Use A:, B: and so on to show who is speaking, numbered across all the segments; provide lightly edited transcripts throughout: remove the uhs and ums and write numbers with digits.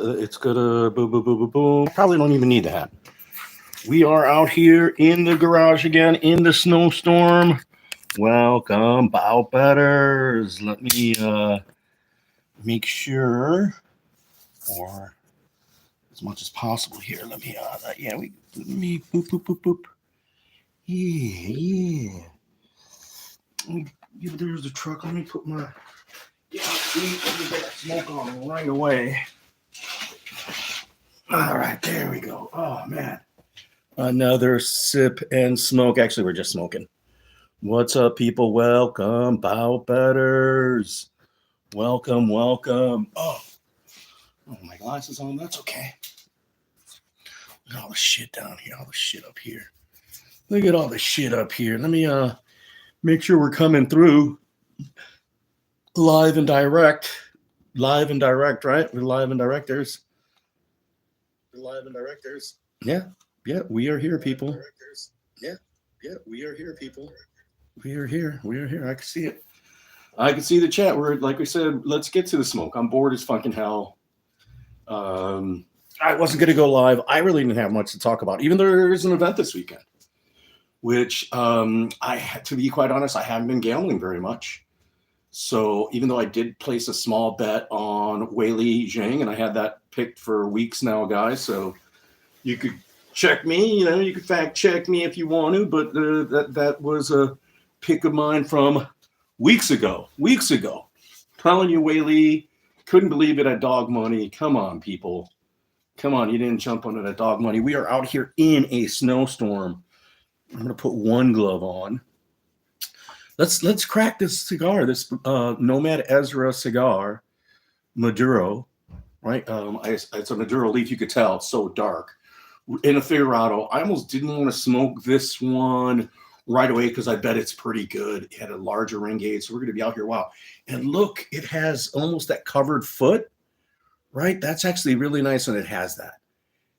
A: It's gonna boom, boom, boom, boom, boom. Probably don't even need that. We are out here in the garage again in the snowstorm. Welcome, bow betters. Let me make sure, or as much as possible here. Let me boop boop boop boop. Yeah. There's the truck. Let me put my see. Let me get that smoke on right away. All right, there we go. Oh man, another sip and smoke. Actually, we're just smoking. What's up, people? Welcome, bow betters. Welcome. Oh, my glasses on. That's okay. Look at all the shit down here. All the shit up here. Look at all the shit up here. Let me make sure we're coming through live and direct. Live and direct, right? We're live and direct. There's live and directors. Yeah, we are here, people. Yeah, we are here, people. We are here. I can see it. I can see the chat. We're like we said. Let's get to the smoke. I'm bored as fucking hell. I wasn't gonna go live. I really didn't have much to talk about. Even though there is an event this weekend, which I had to be quite honest. I haven't been gambling very much. So even though I did place a small bet on Weili Zhang, and I had that picked for weeks now, guys. So you could check me. You could fact check me if you want to. But that was a pick of mine from weeks ago. Telling you, Weili, couldn't believe it at dog money. Come on, people. Come on, you didn't jump on it at dog money. We are out here in a snowstorm. I'm gonna put one glove on. Let's crack this cigar. This Nomad Ezra cigar, Maduro, right? It's a Maduro leaf. You could tell it's so dark. In a Figurado, I almost didn't want to smoke this one right away because I bet it's pretty good. It had a larger ring gauge, so we're gonna be out here a while. And look, it has almost that covered foot. Right, that's actually really nice when it has that.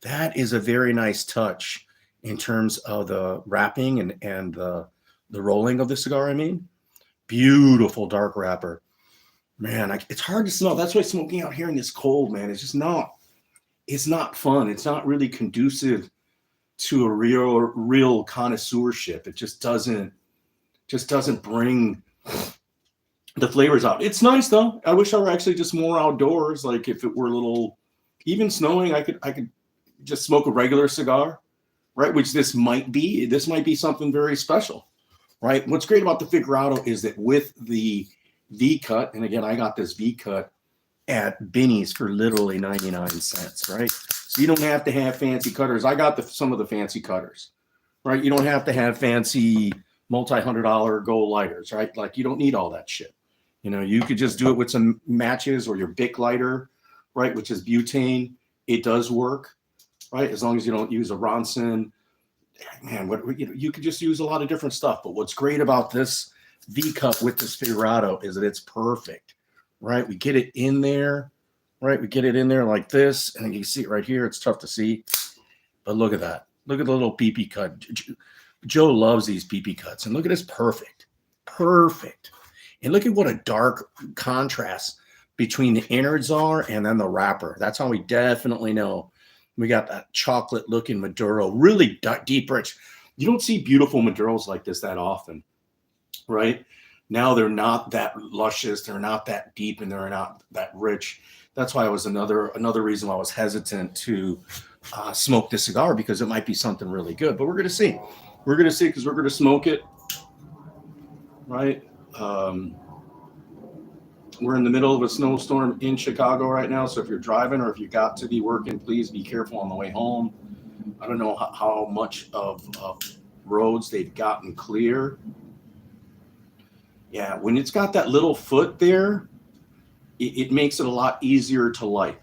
A: That is a very nice touch in terms of the wrapping and the rolling of the cigar. I mean, beautiful dark wrapper, man. It's hard to smell. That's why smoking out here in this cold, man, it's just not. It's not fun. It's not really conducive to a real connoisseurship. It just doesn't bring the flavors out. It's nice though. I wish I were actually just more outdoors. Like if it were a little, even snowing, I could just smoke a regular cigar, right? Which this might be. This might be something very special, right? What's great about the Figurado is that with the V cut, and again, I got this V cut at Binny's for literally 99 cents, right? So you don't have to have fancy cutters. I got some of the fancy cutters, right? You don't have to have fancy multi-$100 gold lighters, right? Like you don't need all that shit. You could just do it with some matches or your Bic lighter, right? Which is butane. It does work, right? As long as you don't use a Ronson. Man, you could just use a lot of different stuff. But what's great about this V cut with this Figurado is that it's perfect, right? We get it in there, right? We get it in there like this, and you can see it right here. It's tough to see, but look at that. Look at the little PP cut. Joe loves these PP cuts, and look at this, perfect. And look at what a dark contrast between the innards are and then the wrapper. That's how we definitely know we got that chocolate looking Maduro, really deep, rich. You don't see beautiful Maduros like this that often, right? Now they're not that luscious, they're not that deep, and they're not that rich. That's why it was another reason why I was hesitant to smoke this cigar, because it might be something really good. But we're going to see. We're going to see, because we're going to smoke it, right? We're in the middle of a snowstorm in Chicago right now. So if you're driving or if you got to be working, please be careful on the way home. I don't know how much of roads they've gotten clear. Yeah, when it's got that little foot there, it makes it a lot easier to light,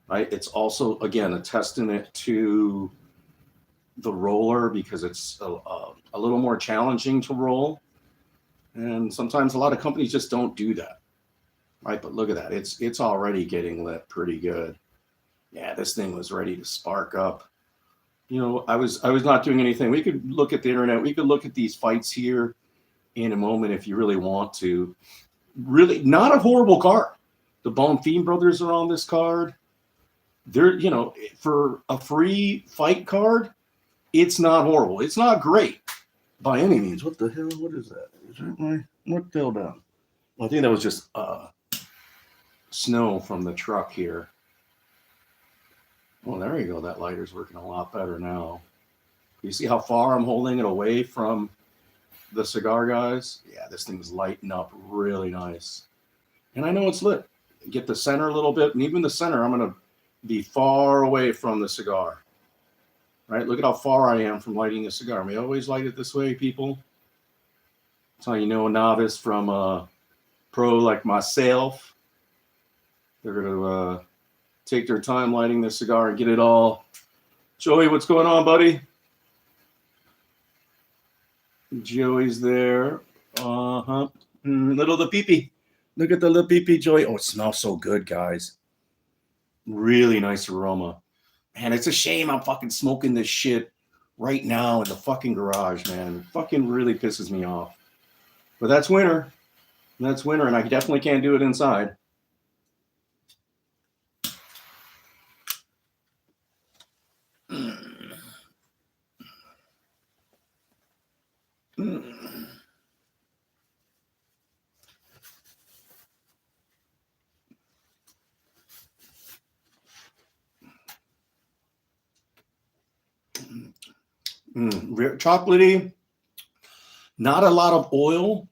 A: right? It's also, again, a testament to the roller, because it's a little more challenging to roll. And sometimes a lot of companies just don't do that, right? But look at that. It's already getting lit pretty good. Yeah, this thing was ready to spark up. I was not doing anything. We could look at the internet. We could look at these fights here in a moment if you really want to. Really not a horrible card. The Bonfim brothers are on this card. There, for a free fight card, it's not horrible. It's not great by any means. What the hell? What is that? Is that my what fell down? I think that was just snow from the truck here. Well, there you go. That lighter's working a lot better now. You see how far I'm holding it away from the cigar, guys? Yeah, this thing's lighting up really nice. And I know it's lit. Get the center a little bit, and even the center, I'm going to be far away from the cigar. Right? Look at how far I am from lighting a cigar. We always light it this way, people. That's how you know a novice from a pro like myself. They're going to take their time lighting the cigar and get it all. Joey, what's going on, buddy? Joey's there. Uh-huh. Little the pee-pee. Look at the little pee-pee, Joey. Oh, it smells so good, guys. Really nice aroma. Man, it's a shame I'm fucking smoking this shit right now in the fucking garage, man. It fucking really pisses me off. But that's winter. That's winter, and I definitely can't do it inside. Chocolatey, not a lot of oil.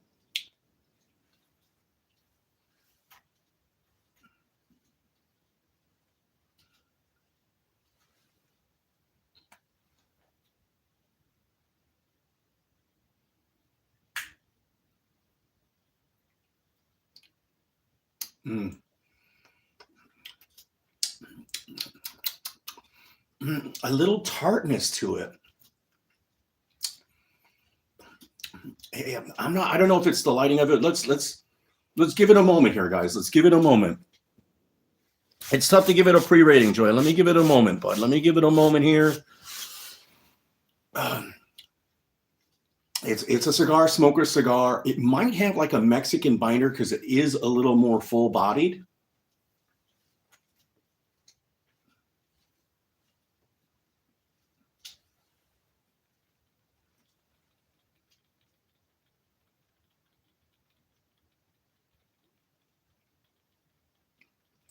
A: A little tartness to it. I don't know if it's the lighting of it. Let's give it a moment here, guys. Let's give it a moment. It's tough to give it a pre-rating, Joy. Let me give it a moment, bud. Let me give it a moment here. It's a cigar, smoker cigar. It might have like a Mexican binder because it is a little more full-bodied.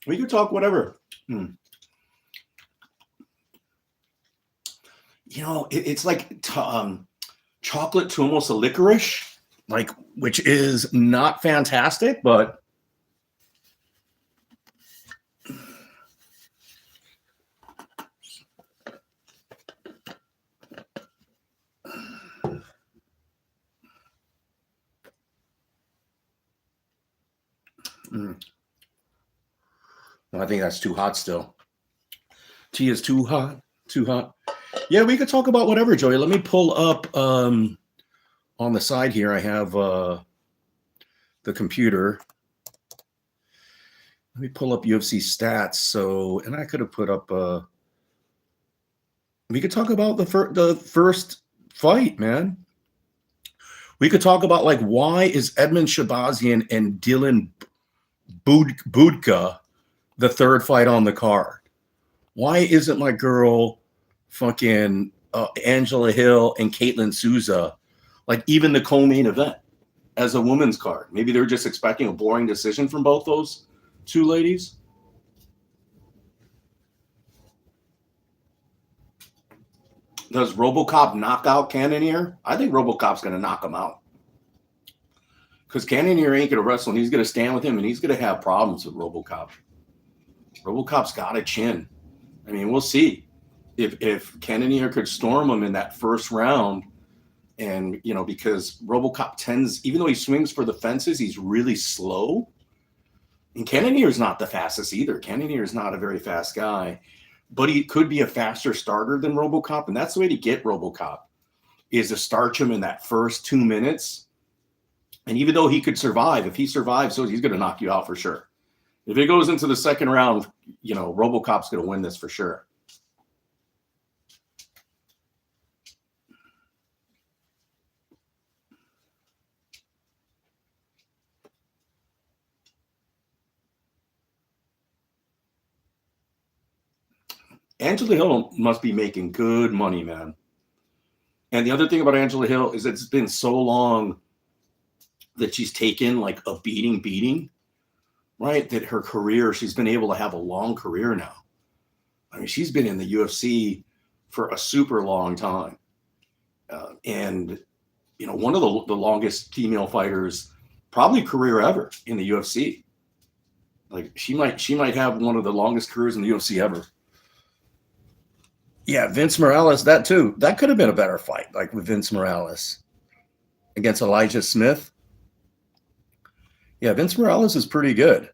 A: We could talk whatever. It's like chocolate to almost a licorice, like, which is not fantastic, but I think that's too hot still. Tea is too hot, too hot. Yeah, we could talk about whatever, Joey. Let me pull up on the side here. I have the computer. Let me pull up UFC stats. So, and I could have put up. We could talk about the first fight, man. We could talk about like why is Edmund Shabazian and Dylan Budka the third fight on the card? Why isn't my girl fucking Angela Hill and Caitlin Souza like even the co-main event as a women's card? Maybe they're just expecting a boring decision from both those two ladies. Does RoboCop knock out Cannonier? I think RoboCop's going to knock him out. Because Cannonier ain't going to wrestle, and he's going to stand with him, and he's going to have problems with RoboCop. RoboCop's got a chin. I mean, we'll see if Cannonier could storm him in that first round. And, because RoboCop tends, even though he swings for the fences, he's really slow. And Cannonier's not the fastest either. Cannonier's not a very fast guy. But he could be a faster starter than RoboCop, and that's the way to get RoboCop, is to starch him in that first 2 minutes. And even though he could survive, if he survives, so he's going to knock you out for sure. If it goes into the second round, RoboCop's going to win this for sure. Angela Hill must be making good money, man. And the other thing about Angela Hill is it's been so long that she's taken like a beating, right? That her career, she's been able to have a long career now. I mean, she's been in the UFC for a super long time. And, you know, one of the longest female fighters, probably career ever in the UFC. Like she might have one of the longest careers in the UFC ever. Yeah, Vince Morales, that too. That could have been a better fight, like with Vince Morales against Elijah Smith. Yeah, Vince Morales is pretty good.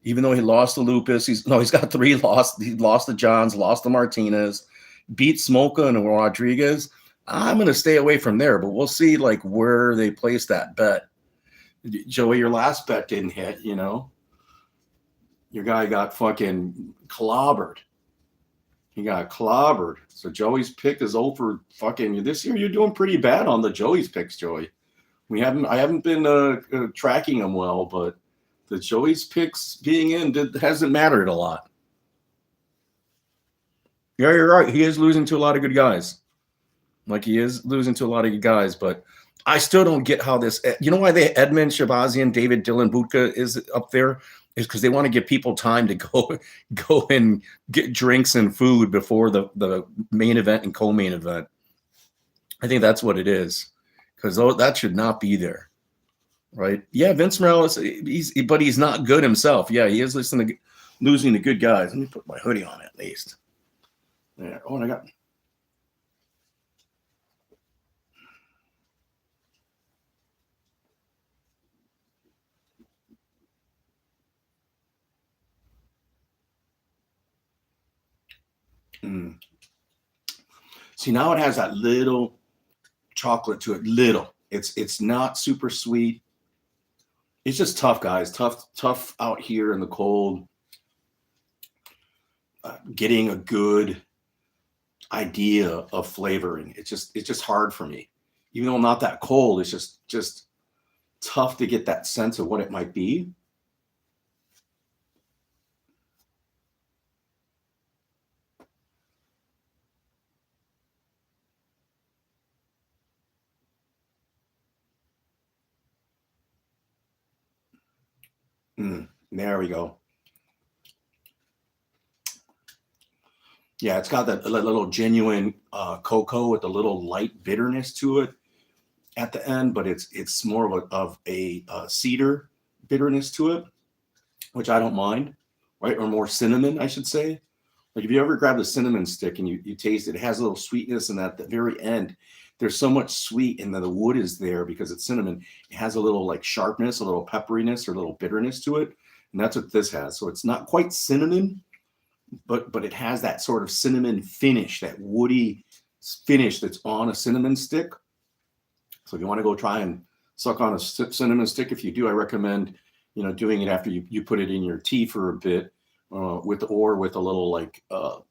A: Even though he lost to Lupus, he's got 3 lost. He lost to Johns, lost to Martinez, beat Smolka and Rodriguez. I'm going to stay away from there, but we'll see like where they place that bet. Joey, your last bet didn't hit, you know. Your guy got fucking clobbered. He got clobbered. So Joey's pick is over fucking this year. You're doing pretty bad on the Joey's picks, Joey. I haven't been tracking them well, but the Joey's picks being in hasn't mattered a lot. Yeah, you're right. He is losing to a lot of good guys. Like he is losing to a lot of good guys, but I still don't get how this. You know why Edmund Shabazian, David Dylan Budka is up there is because they want to give people time to go and get drinks and food before the main event and co-main event. I think that's what it is, because that should not be there, right? Yeah, Vince Morales, but he's not good himself. Yeah, he is losing to good guys. Let me put my hoodie on at least. Yeah. Oh, and I got. See, now it has that little chocolate to it. Little. It's not super sweet. It's just tough, guys. Tough out here in the cold. Getting a good idea of flavoring. It's just hard for me. Even though I'm not that cold, it's just tough to get that sense of what it might be. There we go. Yeah, it's got that little genuine cocoa with a little light bitterness to it at the end, but it's more of a cedar bitterness to it, which I don't mind, right? Or more cinnamon, I should say. Like if you ever grab the cinnamon stick and you taste it, it has a little sweetness, and at the very end, there's so much sweet, and then the wood is there because it's cinnamon. It has a little like sharpness, a little pepperiness, or a little bitterness to it, and that's what this has. So it's not quite cinnamon, but it has that sort of cinnamon finish, that woody finish that's on a cinnamon stick. So if you want to go try and suck on a cinnamon stick, if you do, I recommend, doing it after you put it in your tea for a bit, with a little like,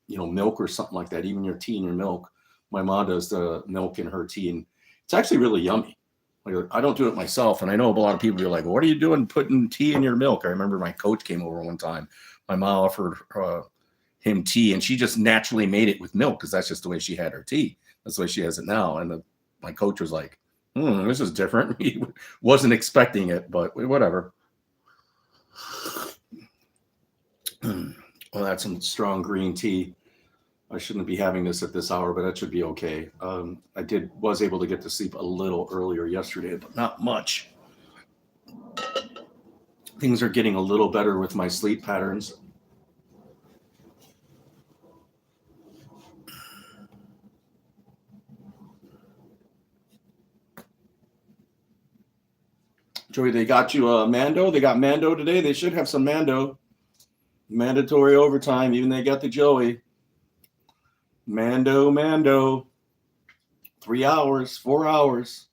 A: milk or something like that. Even your tea and your milk. My mom does the milk in her tea, and it's actually really yummy. Like, I don't do it myself, and I know a lot of people are like, "What are you doing putting tea in your milk?" I remember my coach came over one time. My mom offered him tea, and she just naturally made it with milk because that's just the way she had her tea. That's the way she has it now. And my coach was like, "This is different." He wasn't expecting it, but whatever. Well, that's some strong green tea. I shouldn't be having this at this hour, but that should be okay. I was able to get to sleep a little earlier yesterday, but not much. Things are getting a little better with my sleep patterns. Joey, they got you Mando. They got Mando today. They should have some Mando. Mandatory overtime. Even they got the Joey. Mando. 3 hours, 4 hours.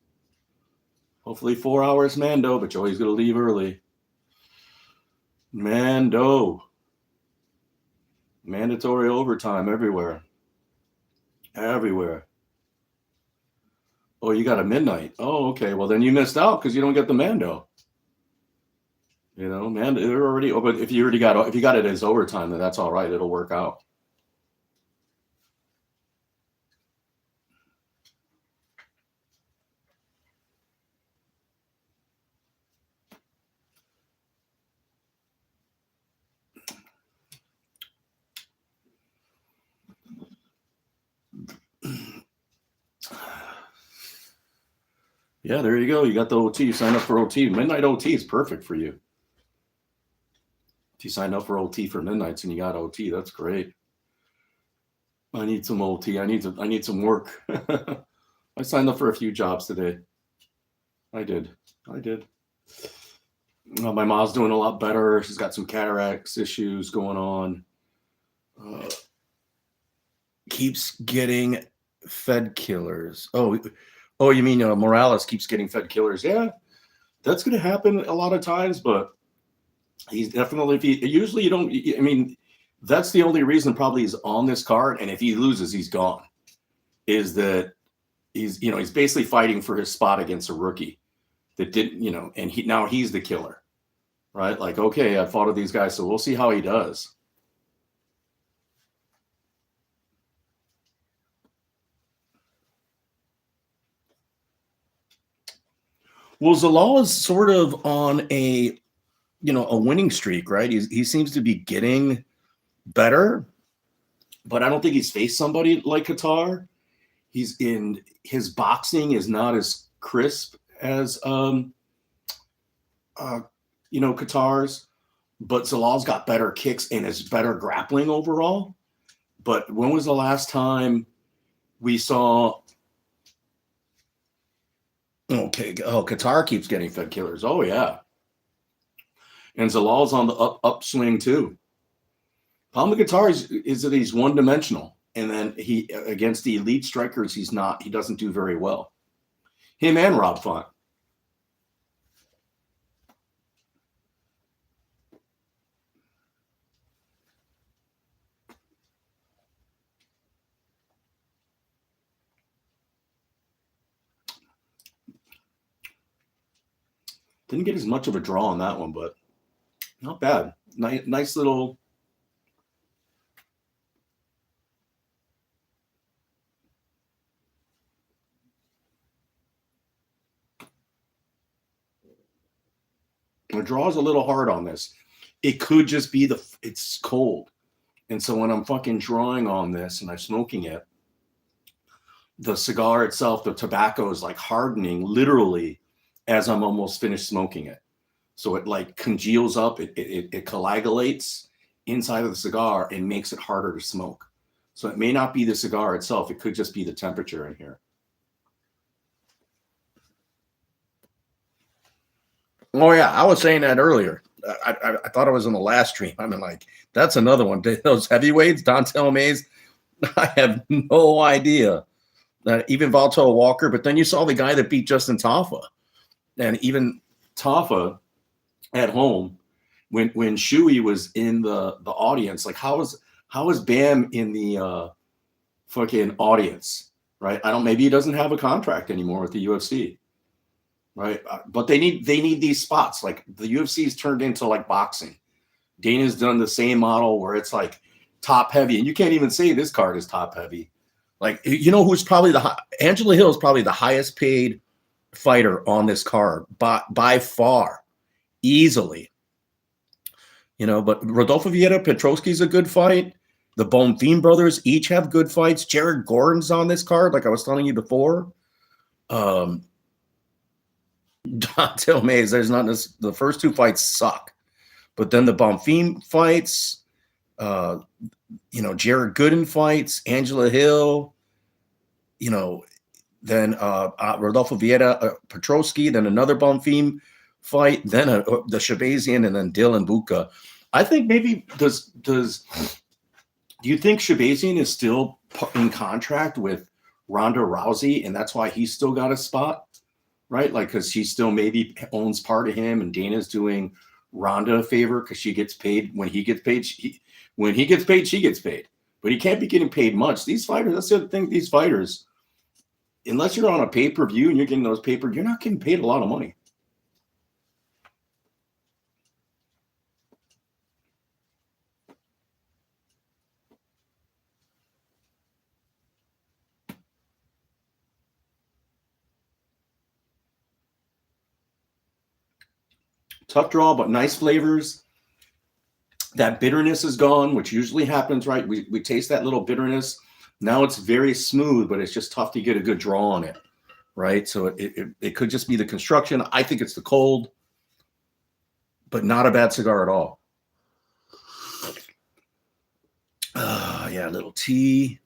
A: Hopefully 4 hours Mando, but Joey's going to leave early. Mando. Mandatory overtime everywhere. Everywhere. Oh, you got a midnight. Oh, okay. Well, then you missed out because you don't get the Mando. Mando, they're already. Oh, but if you got it as overtime, then that's all right. It'll work out. Yeah, there you go. You got the OT. You signed up for OT. Midnight OT is perfect for you. If you signed up for OT for midnights and you got OT, that's great. I need some OT. I need some work. I signed up for a few jobs today. I did. My mom's doing a lot better. She's got some cataracts issues going on. Keeps getting fed killers. Oh, you mean Morales keeps getting fed killers? Yeah, that's going to happen a lot of times, but he's definitely. Usually you don't. I mean, that's the only reason probably he's on this card. And if he loses, he's gone. Is that he's basically fighting for his spot against a rookie that didn't and he's the killer, right? Like, okay, I fought with these guys, so we'll see how he does. Well, Zalal is sort of on a winning streak, right? He seems to be getting better, but I don't think he's faced somebody like Qatar. His boxing is not as crisp as Qatar's, but Zalal's got better kicks and is better grappling overall. But when was the last time we saw? Okay, Qatar keeps getting fed killers. Oh yeah, and Zalal's on the upswing too. Problem with Qatar is that he's one dimensional, and then he against the elite strikers he doesn't do very well. Him and Rob Font. Didn't get as much of a draw on that one, but not bad. Nice little. The draw is a little hard on this. It could just be it's cold. And so when I'm fucking drawing on this and I'm smoking it, the cigar itself, the tobacco is like hardening literally as I'm almost finished smoking it. So it like congeals up, it coagulates inside of the cigar and makes it harder to smoke. So it may not be the cigar itself. It could just be the temperature in here. Oh yeah, I was saying that earlier. I thought it was in the last stream. I mean, like, that's another one. Those heavyweights, Dontel Mays, I have no idea. Even Valto Walker, but then you saw the guy that beat Justin Taffa. And even Taffa at home, when Shuey was in the audience, like how is Bam in the fucking audience, right? Maybe he doesn't have a contract anymore with the UFC. Right, but they need these spots. Like the UFC's turned into like boxing. Dana's done the same model where it's like top heavy, and you can't even say this card is top heavy. Like, who's probably Angela Hill is probably the highest paid fighter on this card by far, easily. But Rodolfo Vieira, Petrosky's a good fight. The Bonfim brothers each have good fights. Jared Gordon's on this card, like I was telling you before. Dontel Mays, there's not this. The first two fights suck, but then the Bonfim fights, Jared Gooden fights, Angela Hill, then Rodolfo Vieira, Petrosky, then another Bonfim fight, then the Shabazian, and then Dylan Buka. I think maybe do you think Shabazian is still in contract with Ronda Rousey, and that's why he's still got a spot? Right, like because she still maybe owns part of him, and Dana's doing Ronda a favor because she gets paid when he gets paid. When he gets paid, she gets paid, but he can't be getting paid much. These fighters, that's the other thing. These fighters, unless you're on a pay-per-view and you're getting those you're not getting paid a lot of money. Tough draw, but nice flavors. That bitterness is gone, which usually happens, right? We taste that little bitterness. Now it's very smooth, but it's just tough to get a good draw on it. right? So it could just be the construction. I think it's the cold, but not a bad cigar at all. Yeah, a little tea.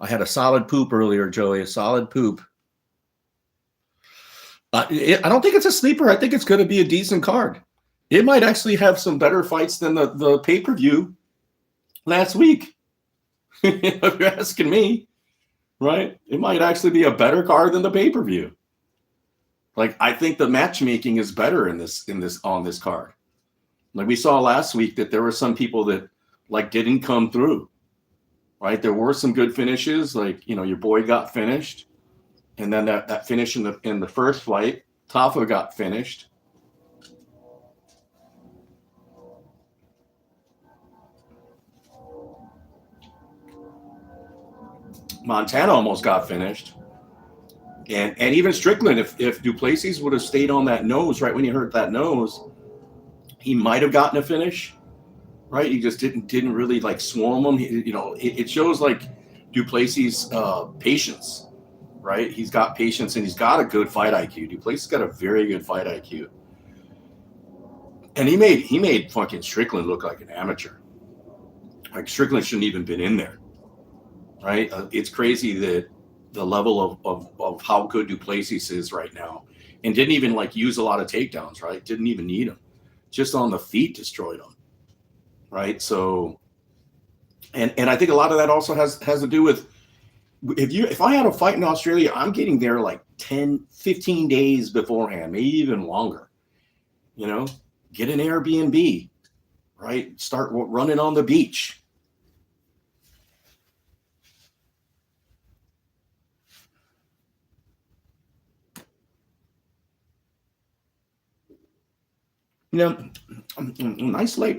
A: I had a solid poop earlier, Joey, a solid poop. I don't think it's a sleeper. I think it's going to be a decent card. It might actually have some better fights than the pay-per-view last week. If you're asking me, right? It might actually be a better card than the pay-per-view. Like, I think the matchmaking is better on this card. Like we saw last week that there were some people that like didn't come through. Right? There were some good finishes, like, you know, your boy got finished. And then that finish in the first fight, Tafa got finished. Montana almost got finished. And even Strickland, if Duplessis would have stayed on that nose right when he hurt that nose, he might have gotten a finish. Right? He just didn't really like swarm him. It shows like Duplessis' patience. Right? He's got patience and he's got a good fight IQ. Duplessis got a very good fight IQ. And he made fucking Strickland look like an amateur. Like Strickland shouldn't even been in there. Right? It's crazy that the level of how good Duplessis is right now, and didn't even like use a lot of takedowns, right? Didn't even need them. Just on the feet destroyed them. Right? So and I think a lot of that also has to do with if I had a fight in Australia, I'm getting there like 10, 15 days beforehand, maybe even longer. You know, get an Airbnb, right? Start running on the beach. You know, nice light,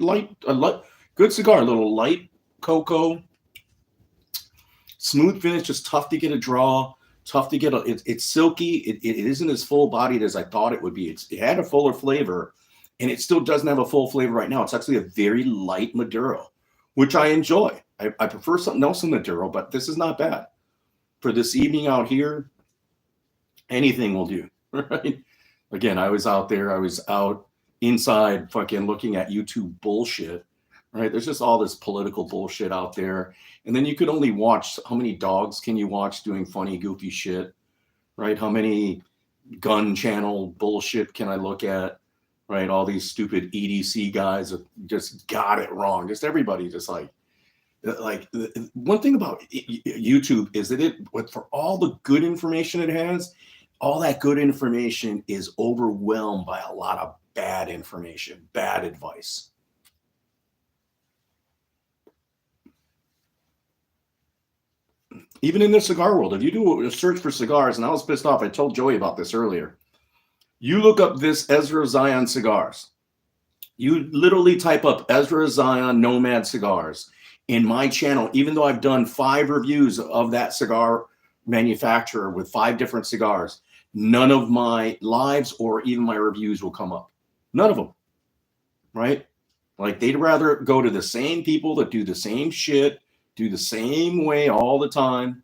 A: good cigar, a little light cocoa. Smooth finish, just tough to get a draw, tough to get it's silky. It isn't as full bodied as I thought it would be. It had a fuller flavor, and it still doesn't have a full flavor right now. It's actually a very light Maduro, which I enjoy. I prefer something else than Maduro, but this is not bad. For this evening out here, anything will do, right? Again, I was out there, I was out inside fucking looking at YouTube bullshit. Right? There's just all this political bullshit out there. And then you could only watch, how many dogs can you watch doing funny, goofy shit? Right? How many gun channel bullshit can I look at? Right? All these stupid EDC guys that just got it wrong. Just everybody just like one thing about YouTube is that for all the good information it has, all that good information is overwhelmed by a lot of bad information, bad advice. Even in the cigar world, if you do a search for cigars, and I was pissed off, I told Joey about this earlier. You look up this Ezra Zion cigars. You literally type up Ezra Zion Nomad cigars in my channel, even though I've done 5 reviews of that cigar manufacturer with 5 different cigars. None of my lives or even my reviews will come up. None of them. Right? Like they'd rather go to the same people that do the same shit, do the same way all the time.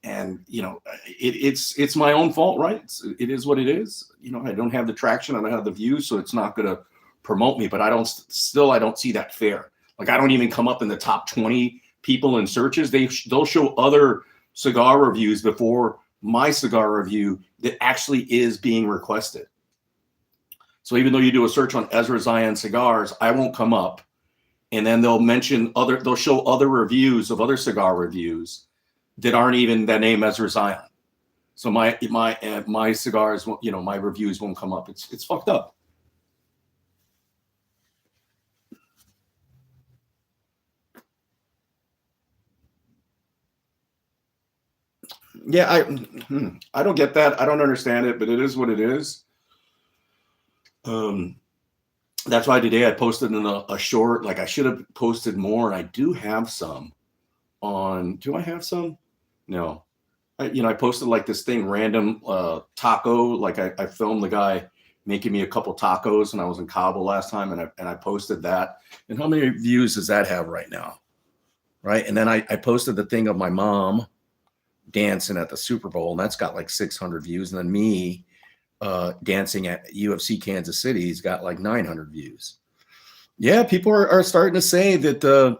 A: And, you know, it's my own fault, right? It is what it is. You know, I don't have the traction. I don't have the views, so it's not going to promote me. But I don't see that fair. Like I don't even come up in the top 20 people in searches. They'll show other cigar reviews before my cigar review that actually is being requested. So even though you do a search on Ezra Zion cigars, I won't come up. And then they'll show other reviews of other cigar reviews that aren't even the name Ezra Zion. So my cigars, you know, my reviews won't come up. It's fucked up. Yeah, I don't get that. I don't understand it, but it is what it is. That's why today I posted in a short, like I should have posted more. And I do have some on, do I have some? No. I posted like this thing, random taco. Like I filmed the guy making me a couple tacos when I was in Cabo last time. And I posted that. And how many views does that have right now? Right. And then I posted the thing of my mom dancing at the Super Bowl, and that's got like 600 views. And then me dancing at UFC Kansas City's got like 900 views. Yeah, people are starting to say that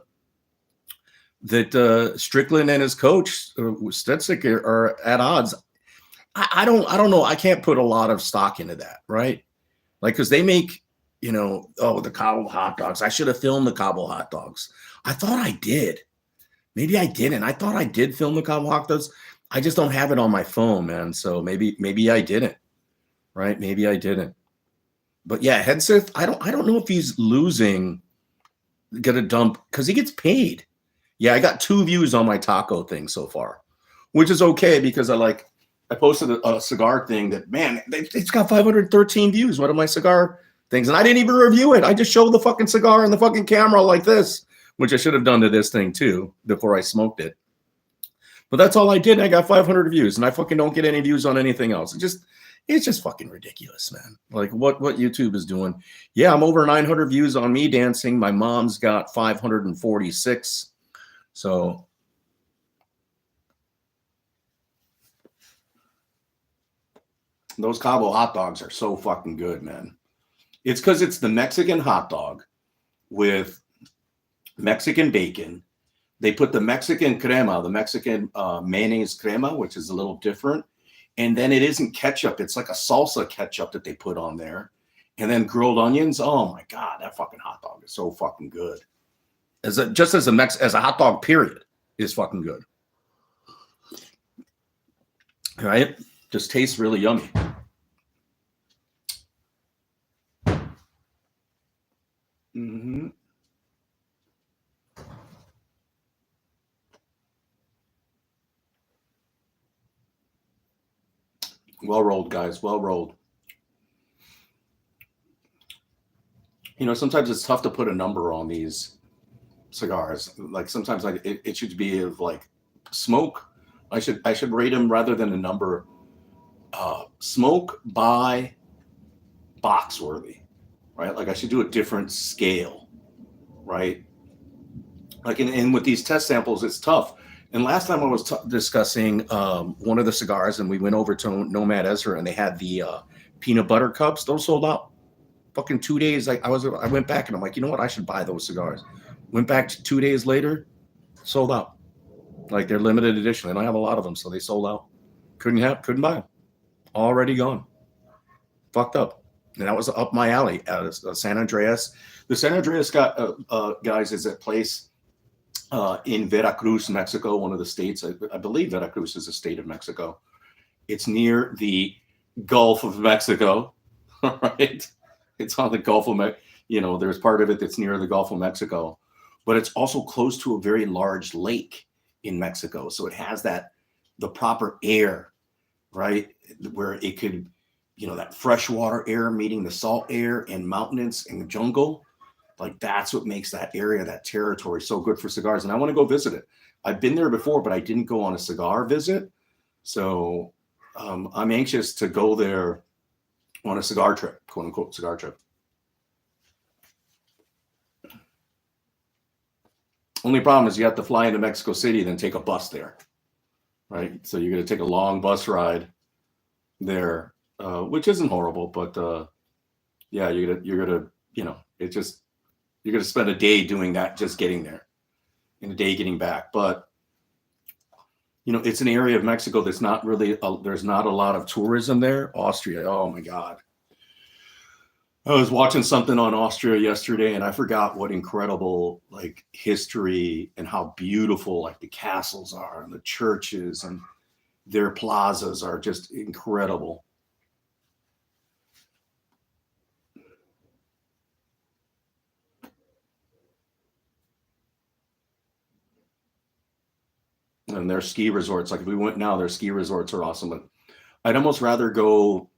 A: Strickland and his coach Stetsik are at odds. I don't know. I can't put a lot of stock into that, right? Like, because they make, the Cabo hot dogs. I should have filmed the Cabo hot dogs. I thought I did. Maybe I didn't. I thought I did film the Cabo hot dogs. I just don't have it on my phone, man. So maybe I didn't, right? Maybe I didn't. But yeah, Hedseth, I don't know if he's losing, get a dump, because he gets paid. Yeah, I got 2 views on my taco thing so far, which is okay because I posted a cigar thing that, man, it's got 513 views. One of my cigar things. And I didn't even review it. I just showed the fucking cigar and the fucking camera like this, which I should have done to this thing too before I smoked it. But that's all I did. I got 500 views and I fucking don't get any views on anything else. It's just fucking ridiculous, man. Like what YouTube is doing. Yeah, I'm over 900 views on me dancing. My mom's got 546. So those Cabo hot dogs are so fucking good, man. It's because it's the Mexican hot dog with Mexican bacon. They put the Mexican crema, the Mexican mayonnaise crema, which is a little different. And then it isn't ketchup. It's like a salsa ketchup that they put on there. And then grilled onions. Oh, my God. That fucking hot dog is so fucking good. As a hot dog, period, is fucking good. Right? Just tastes really yummy. Mm-hmm. Well rolled, guys. Well rolled. Sometimes it's tough to put a number on these cigars. Like sometimes it should be of like smoke. I should rate them rather than a number. Smoke by box worthy, right? Like I should do a different scale, right? Like and with these test samples, it's tough. And last time I was discussing one of the cigars, and we went over to Nomad Ezra, and they had the peanut butter cups. Those sold out. Fucking 2 days. I went back and I'm like, you know what? I should buy those cigars. Went back 2 days later, sold out. Like they're limited edition. They don't have a lot of them, so they sold out. Couldn't buy them. Already gone. Fucked up. And that was up my alley. San Andreas. The San Andreas guys is a place in Veracruz, Mexico, one of the states. I believe Veracruz is a state of Mexico. It's near the Gulf of Mexico, right? It's on the Gulf of Mexico. There's part of it that's near the Gulf of Mexico, but it's also close to a very large lake in Mexico. So it has the proper air, right? Where it could, that freshwater air meeting the salt air and mountainous and jungle. Like that's what makes that area, that territory so good for cigars. And I want to go visit it. I've been there before, but I didn't go on a cigar visit. So I'm anxious to go there on a cigar trip, quote unquote cigar trip. Only problem is you have to fly into Mexico City, then take a bus there, right? So you're going to take a long bus ride there, which isn't horrible, but yeah, you're gonna you're going to spend a day doing that, just getting there, and a day getting back. But it's an area of Mexico that's not really, there's not a lot of tourism there. Austria, oh my God. I was watching something on Austria yesterday and I forgot what incredible like history and how beautiful like the castles are and the churches and their plazas are just incredible. And their ski resorts, like if we went now, their ski resorts are awesome. But I'd almost rather go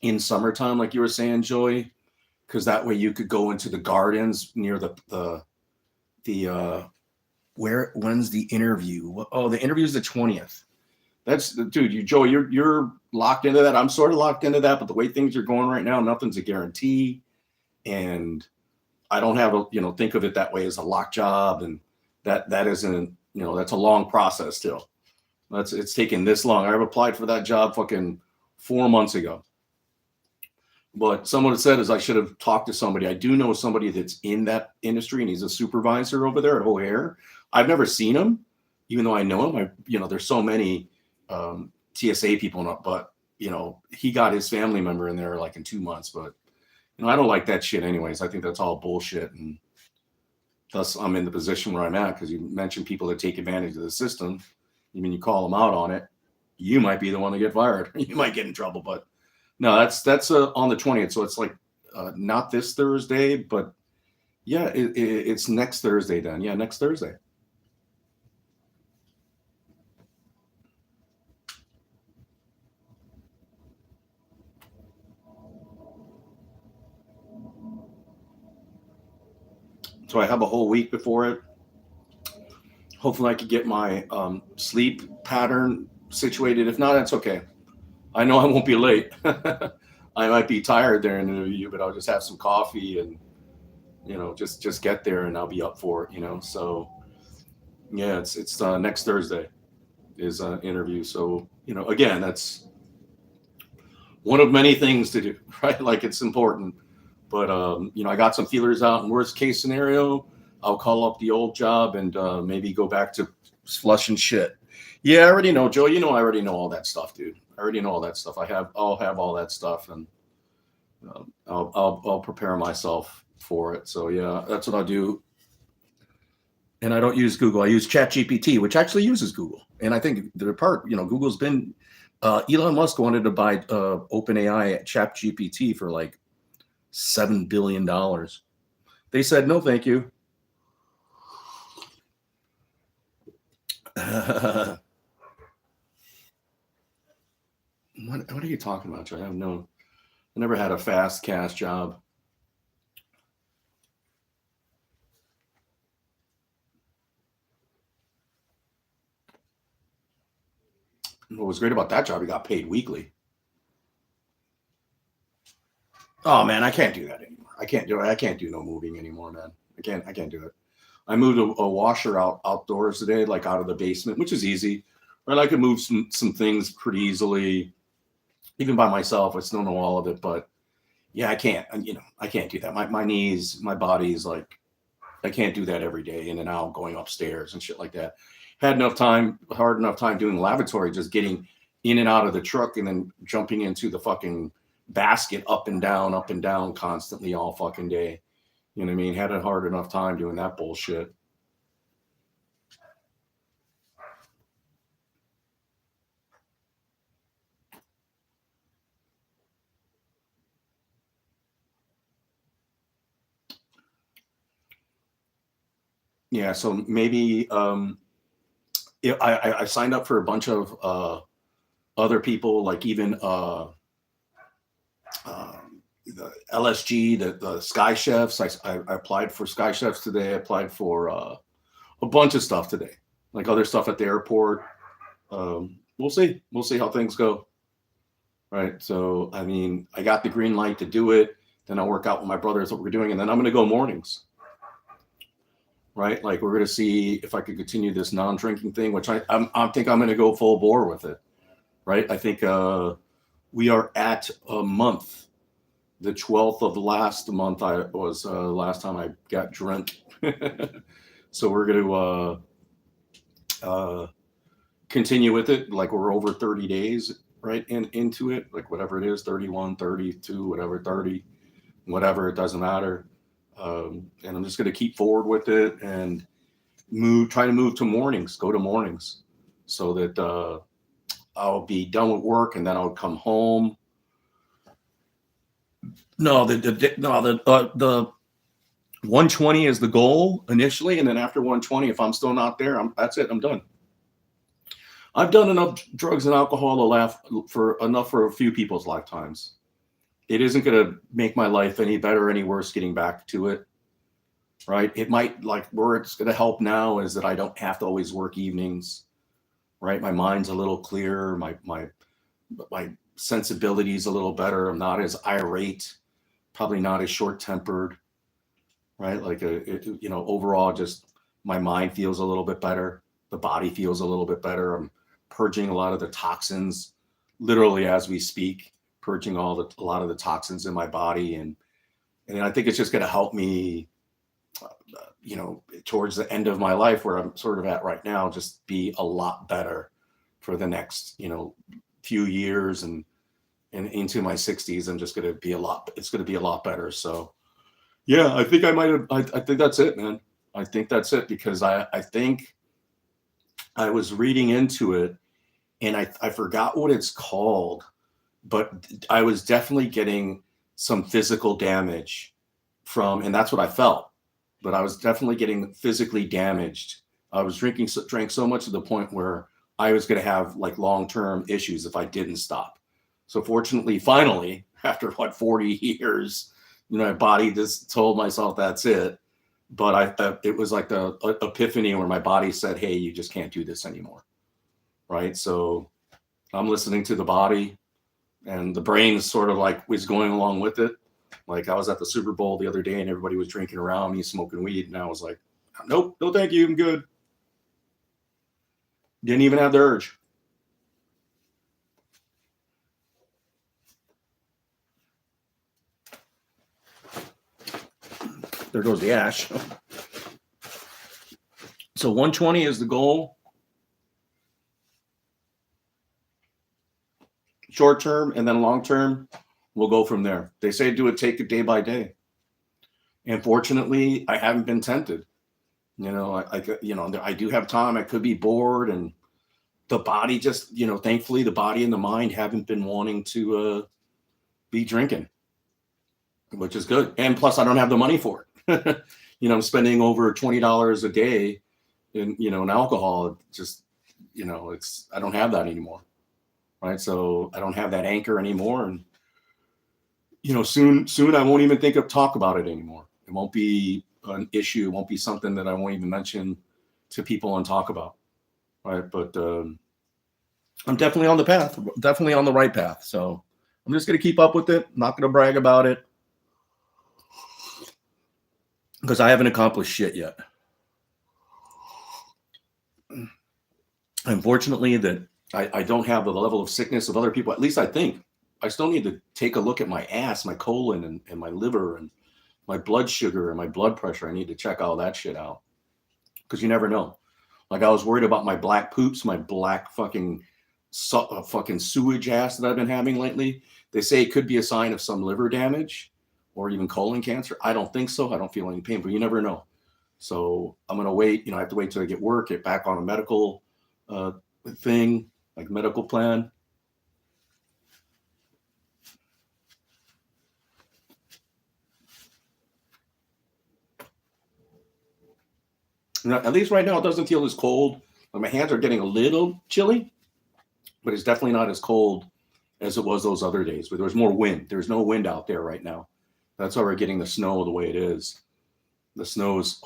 A: in summertime, like you were saying, Joey, because that way you could go into the gardens near the when's the interview? Oh, the interview is the 20th. That's dude, Joey, you're locked into that. I'm sort of locked into that, but the way things are going right now, nothing's a guarantee. And I don't have think of it that way as a lock job. And that isn't, that's a long process still. It's taken this long. I've applied for that job fucking 4 months ago. But someone said is I should have talked to somebody. I do know somebody that's in that industry, and he's a supervisor over there at O'Hare. I've never seen him, even though I know him. There's so many TSA people, but he got his family member in there like in 2 months. But I don't like that shit anyways. I think that's all bullshit, and thus I'm in the position where I'm at because you mentioned people that take advantage of the system. Even you call them out on it, you might be the one to get fired. You might get in trouble, but. No, that's on the 20th, so it's like not this Thursday, but yeah, it's next Thursday then. Yeah, next Thursday. So I have a whole week before it. Hopefully I could get my sleep pattern situated. If not, that's okay. I know I won't be late. I might be tired during the interview, but I'll just have some coffee and just get there and I'll be up for it. So yeah, it's next Thursday is an interview. So again, that's one of many things to do, right? Like it's important, but I got some feelers out. In worst case scenario, I'll call up the old job and maybe go back to flushing shit. Yeah, I already know, Joe. I already know all that stuff, dude. I already know all that stuff. I'll have all that stuff, and I'll prepare myself for it. So yeah, that's what I'll do. And I don't use Google. I use ChatGPT, which actually uses Google. And I think the part, Google's been Elon Musk wanted to buy OpenAI at ChatGPT for like $7 billion. They said no, thank you. What are you talking about, Joe? I never had a fast cash job. What was great about that job, you got paid weekly. Oh man, I can't do that anymore. I can't do it. I can't do no moving anymore, man. I can't do it. I moved a washer outdoors today, like out of the basement, which is easy. Right, I could move some things pretty easily, even by myself. I still know all of it, but yeah, I can't. I can't do that. My knees, my body's like, I can't do that every day in and out, going upstairs and shit like that. Hard enough time doing lavatory, just getting in and out of the truck and then jumping into the fucking basket up and down constantly all fucking day. You know what I mean? Had a hard enough time doing that bullshit. Yeah, so maybe I signed up for a bunch of other people, like even the LSG, the Sky Chefs. I applied for Sky Chefs today. I applied for a bunch of stuff today, like other stuff at the airport. We'll see. We'll see how things go. Right. So, I mean, I got the green light to do it. Then I'll work out with my brothers what we're doing. And then I'm going to go mornings. Right. Like we're going to see if I could continue this non-drinking thing, which I think I'm going to go full bore with it. Right. I think we are at a month. The 12th of last month I was last time I got drunk. So we're going to continue with it. Like we're over 30 days right into it, like whatever it is, 31, 32, whatever, 30, whatever, it doesn't matter. And I'm just going to keep forward with it and try to move to mornings, go to mornings so that I'll be done with work and then I'll come home. No, the 120 is the goal initially. And then after 120, if I'm still not there, that's it. I'm done. I've done enough drugs and alcohol to laugh for a few people's lifetimes. It isn't going to make my life any better or any worse getting back to it. Right. It might, like, where it's going to help now is that I don't have to always work evenings. Right. My mind's a little clearer. My sensibility is a little better. I'm not as irate, probably not as short tempered. Right. Like, overall, just my mind feels a little bit better. The body feels a little bit better. I'm purging a lot of the toxins, literally as we speak, purging a lot of the toxins in my body, and I think it's just going to help me, towards the end of my life where I'm sort of at right now, just be a lot better for the next, few years and into my 60s. I'm just going to be it's going to be a lot better. So yeah, I think I think that's it, man. I think that's it, because I think I was reading into it, and I forgot what it's called, but I was definitely getting some physical damage and that's what I felt, but I was definitely getting physically damaged. I was drank so much to the point where I was going to have like long-term issues if I didn't stop. So fortunately, finally, after 40 years, my body just told myself that's it. But it was like the epiphany where my body said, hey, you just can't do this anymore. Right. So I'm listening to the body, and the brain is sort of like was going along with it. Like I was at the Super Bowl the other day and everybody was drinking around me, smoking weed. And I was like, nope, no, thank you. I'm good. Didn't even have the urge. There goes the ash. So 120 is the goal. Short term, and then long term, we'll go from there. They say take it day by day. And fortunately, I haven't been tempted. I do have time. I could be bored, and the body just, thankfully, the body and the mind haven't been wanting to be drinking, which is good. And plus, I don't have the money for it. I'm spending over $20 a day in alcohol. Just, I don't have that anymore. Right. So I don't have that anchor anymore. And, soon I won't even talk about it anymore. It won't be an issue. It won't be something that I won't even mention to people and talk about. Right. But I'm definitely on the path, definitely on the right path. So I'm just going to keep up with it. I'm not going to brag about it, because I haven't accomplished shit yet. Unfortunately, that I don't have the level of sickness of other people. At least I think. I still need to take a look at my ass, my colon, and my liver, and my blood sugar and my blood pressure. I need to check all that shit out, because you never know. Like I was worried about my black poops, my black fucking sewage ass that I've been having lately. They say it could be a sign of some liver damage or even colon cancer. I don't think so. I don't feel any pain, but you never know. So I'm going to wait. I have to wait till I get work, get back on a medical thing, like medical plan. At least right now, it doesn't feel as cold. Like my hands are getting a little chilly, but it's definitely not as cold as it was those other days where there was more wind. There's no wind out there right now. That's why we're getting the snow the way it is. The snow's,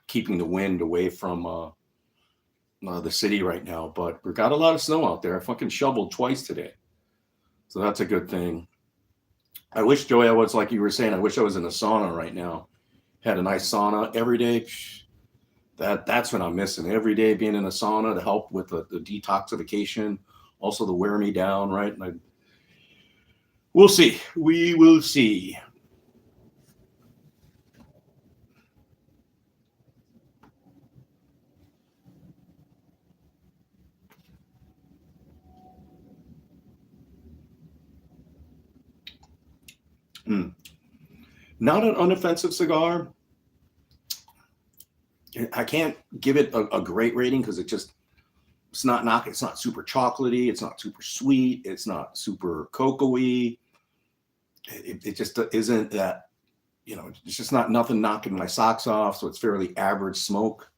A: keeping the wind away from the city right now. But we got a lot of snow out there. I fucking shoveled twice today. So that's a good thing. I wish, Joey, I was like you were saying, I wish I was in a sauna right now. Had a nice sauna every day. That's what I'm missing. Every day being in a sauna to help with the detoxification, also to wear me down, right? And we'll see. We will see. Not an unoffensive cigar. I can't give it a great rating because it's not super chocolatey. It's not super sweet. It's not super cocoa-y. It just isn't that, it's just nothing knocking my socks off. So it's fairly average smoke.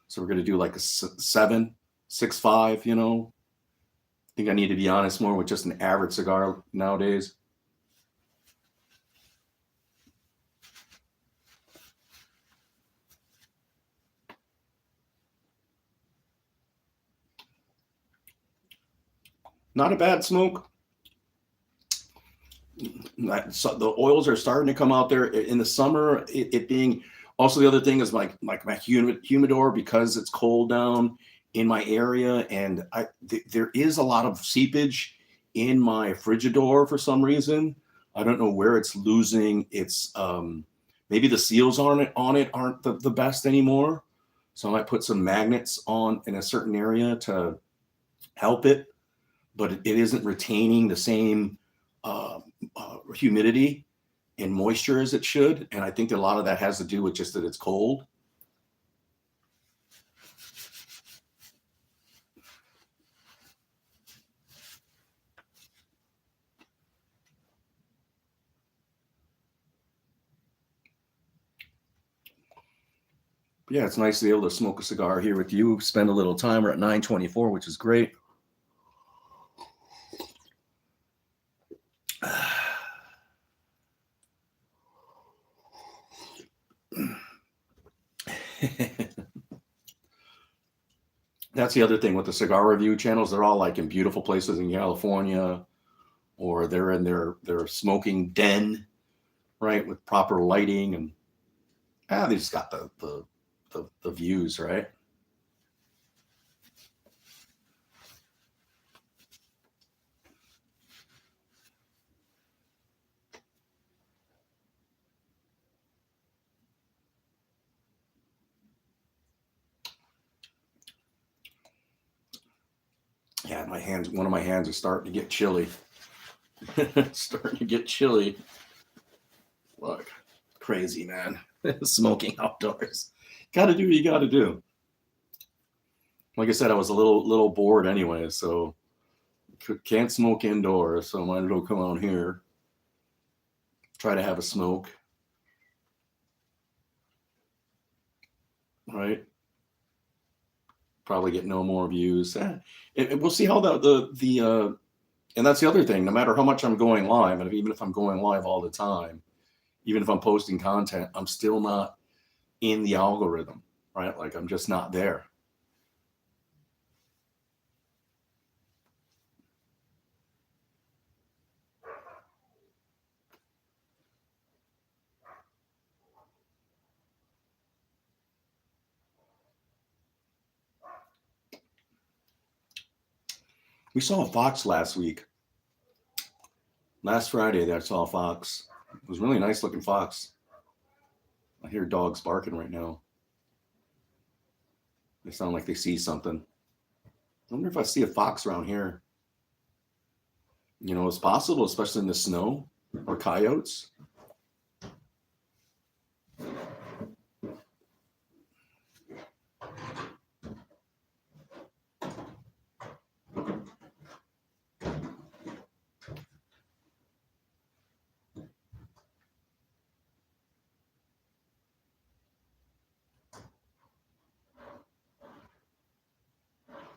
A: So we're going to do like a 7, 6.5, I think I need to be honest more with just an average cigar nowadays. Not a bad smoke. So the oils are starting to come out there in the summer. It being also, the other thing is like my humidor, because it's cold down. in my area, and there is a lot of seepage in my Frigidor for some reason. I don't know where it's losing its. Maybe the seals on it aren't the best anymore. So I might put some magnets on in a certain area to help it, but it isn't retaining the same humidity and moisture as it should. And I think that a lot of that has to do with just that it's cold. But yeah, it's nice to be able to smoke a cigar here with you, spend a little time. We're at 9:24, which is great. That's the other thing with the cigar review channels. They're all like in beautiful places in California, or they're in their smoking den, right, with proper lighting, and they just got the views, right? Yeah, my hands. One of my hands is starting to get chilly. Starting to get chilly. Look, crazy, man. Smoking outdoors. Got to do what you got to do. Like I said, I was a little bored anyway, so can't smoke indoors. So I might as well come out here, try to have a smoke, right? Probably get no more views. We'll see how the and that's the other thing. No matter how much I'm going live, and even if I'm going live all the time, even if I'm posting content, I'm still not in the algorithm, right? Like I'm just not there. We saw a fox last week. Last Friday, I saw a fox. It was a really nice looking fox. I hear dogs barking right now. They sound like they see something. I wonder if I see a fox around here. You know, it's possible, especially in the snow, or coyotes.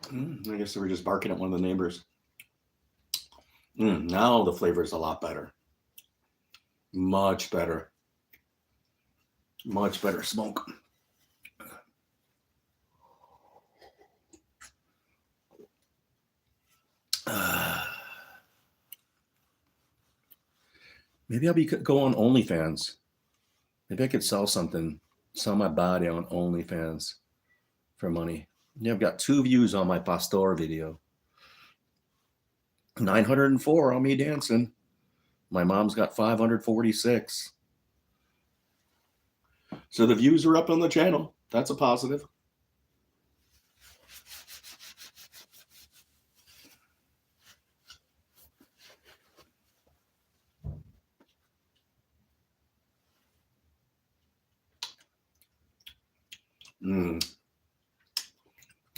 A: I guess they were just barking at one of the neighbors. Now the flavor is a lot better. Much better. Much better smoke. Maybe I'll go on OnlyFans. Maybe I could sell something, sell my body on OnlyFans for money. Yeah, I've got 2 views on my Pastor video. 904 on me dancing. My mom's got 546. So the views are up on the channel. That's a positive.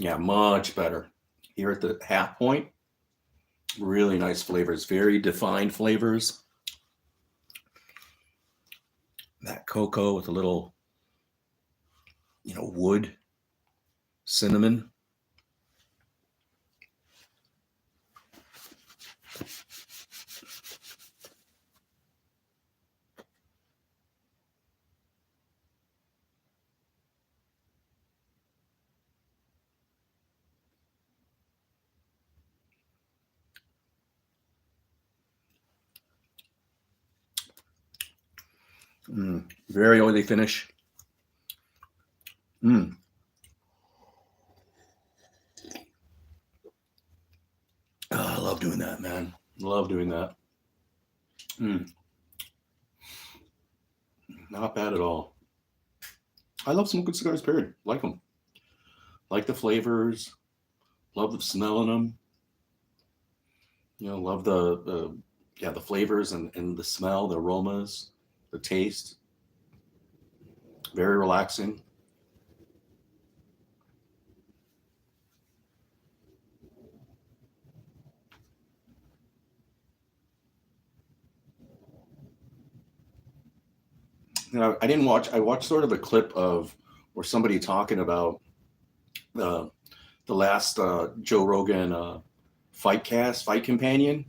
A: Yeah, much better. Here at the half point, really nice flavors, very defined flavors. That cocoa with a little, wood, cinnamon. Very oily finish. love doing that, man. Love doing that. Not bad at all. I love smoking cigars, period. Like them. Like the flavors. Love the smelling them. Love the flavors and the smell, the aromas, the taste. Very relaxing. I didn't watch. I watched sort of a clip of or somebody talking about the last Joe Rogan fight companion,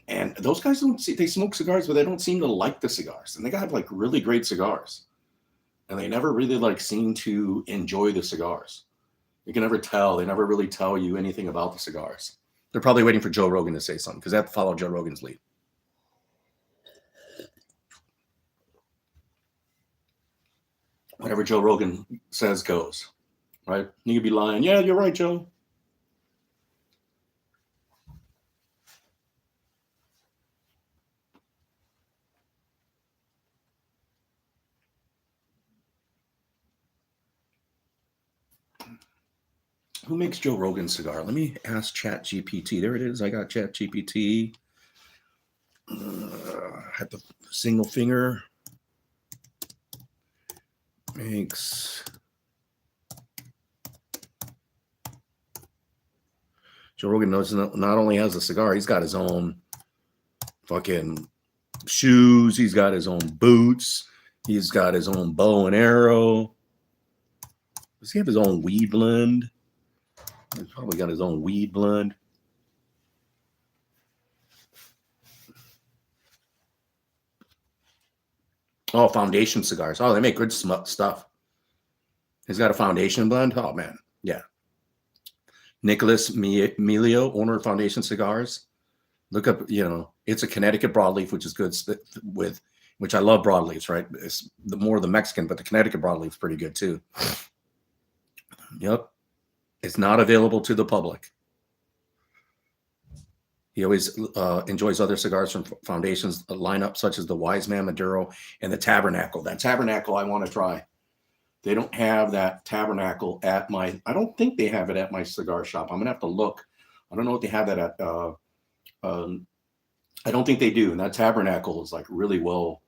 A: and those guys they smoke cigars, but they don't seem to like the cigars, and they got like really great cigars, and they never really like seem to enjoy the cigars. You can never tell. They never really tell you anything about the cigars. They're probably waiting for Joe Rogan to say something because they have to follow Joe Rogan's lead. Whatever Joe Rogan says goes, right? You could be lying. Yeah, you're right, Joe. Who makes Joe Rogan's cigar? Let me ask Chat GPT. There it is. I got Chat GPT. Had the single finger. Makes Joe Rogan knows not only has a cigar, he's got his own fucking shoes. He's got his own boots. He's got his own bow and arrow. Does he have his own weed blend? He's probably got his own weed blend. Oh, foundation cigars. Oh, they make good stuff. He's got a foundation blend. Oh, man. Yeah. Nicholas Melio, owner of Foundation Cigars. Look up, it's a Connecticut broadleaf, which is good which I love broadleafs, right? It's more the Mexican, but the Connecticut broadleaf is pretty good too. Yep. It's not available to the public. He always enjoys other cigars from Foundation's lineup, such as the Wise Man Maduro and the Tabernacle. That Tabernacle I want to try. They don't have that Tabernacle I don't think they have it at my cigar shop. I'm going to have to look. I don't know if they have that at, I don't think they do. And that Tabernacle is like really well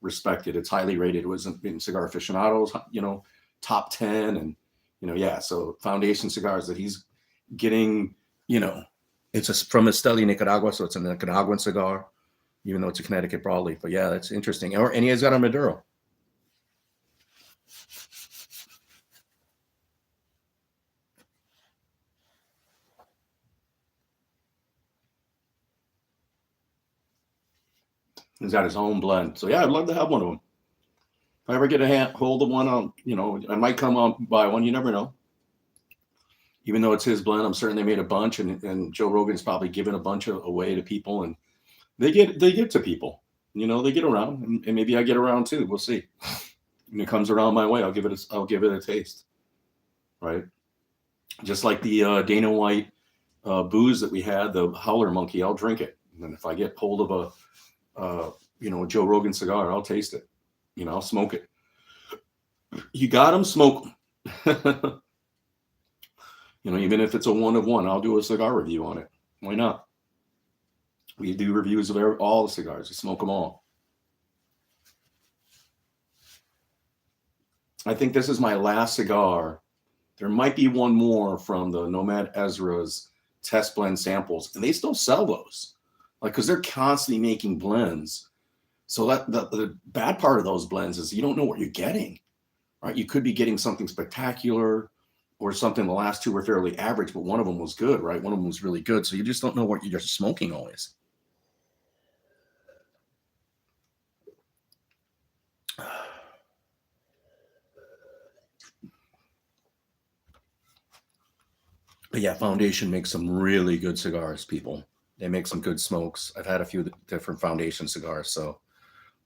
A: respected. It's highly rated. It was in Cigar Aficionados, top 10. And, yeah. So Foundation cigars that he's getting, it's from Esteli, Nicaragua. So it's a Nicaraguan cigar, even though it's a Connecticut broadleaf. But yeah, that's interesting. And he has got a Maduro. He's got his own blend. So yeah, I'd love to have one of them. If I ever get a hold of one, I might come on buy one. You never know. Even though it's his blend, I'm certain they made a bunch, and Joe Rogan's probably given a bunch away to people, and they get to people. They get around, and maybe I get around too. We'll see. When it comes around my way, I'll give it a taste. Right. Just like the Dana White booze that we had, the Howler Monkey, I'll drink it. And if I get hold of a Joe Rogan cigar, I'll taste it. I'll smoke it. You got them, smoke them. Even if it's a one of one, I'll do a cigar review on it. Why not? We do reviews of all the cigars. We smoke them all. I think this is my last cigar. There might be one more from the Nomad Ezra's test blend samples, and they still sell those. Because they're constantly making blends. So that the bad part of those blends is you don't know what you're getting, right? You could be getting something spectacular or something. The last two were fairly average, but one of them was good, right? One of them was really good. So you just don't know what you're smoking always. But yeah, Foundation makes some really good cigars, people. They make some good smokes. I've had a few different Foundation cigars, so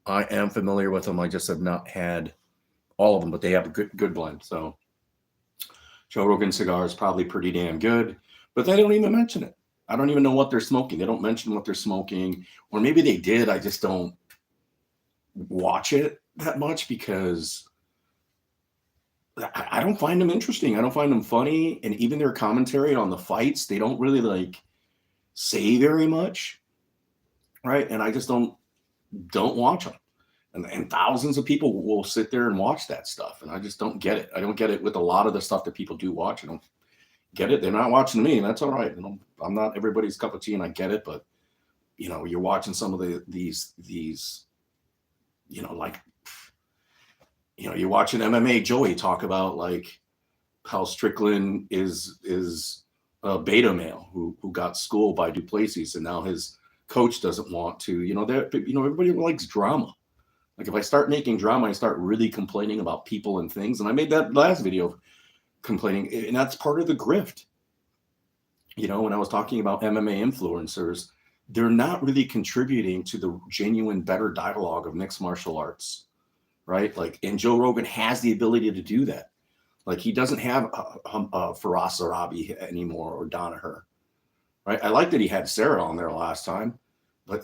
A: I am familiar with them. I just have not had all of them, but they have a good blend. So Joe Rogan cigar is probably pretty damn good, but they don't even mention it. I don't even know what they're smoking. They don't mention what they're smoking, or maybe they did. I just don't watch it that much because I don't find them interesting. I don't find them funny, and even their commentary on the fights, they don't really like say very much, right? And I just don't watch them. And thousands of people will sit there and watch that stuff, and I just don't get it. I don't get it with a lot of the stuff that people do watch. I don't get it. They're not watching me, and that's all right. I'm not everybody's cup of tea, and I get it. But you're watching some of these like you're watching MMA Joey talk about like how Strickland is a beta male who got schooled by Duplessis, and now his coach doesn't want to. Everybody likes drama. Like if I start making drama, I start really complaining about people and things. And I made that last video complaining, and that's part of the grift. When I was talking about MMA influencers, they're not really contributing to the genuine better dialogue of mixed martial arts, right? Like, and Joe Rogan has the ability to do that. Like he doesn't have Firas Arabi anymore or Danaher, right? I like that he had Sarah on there last time.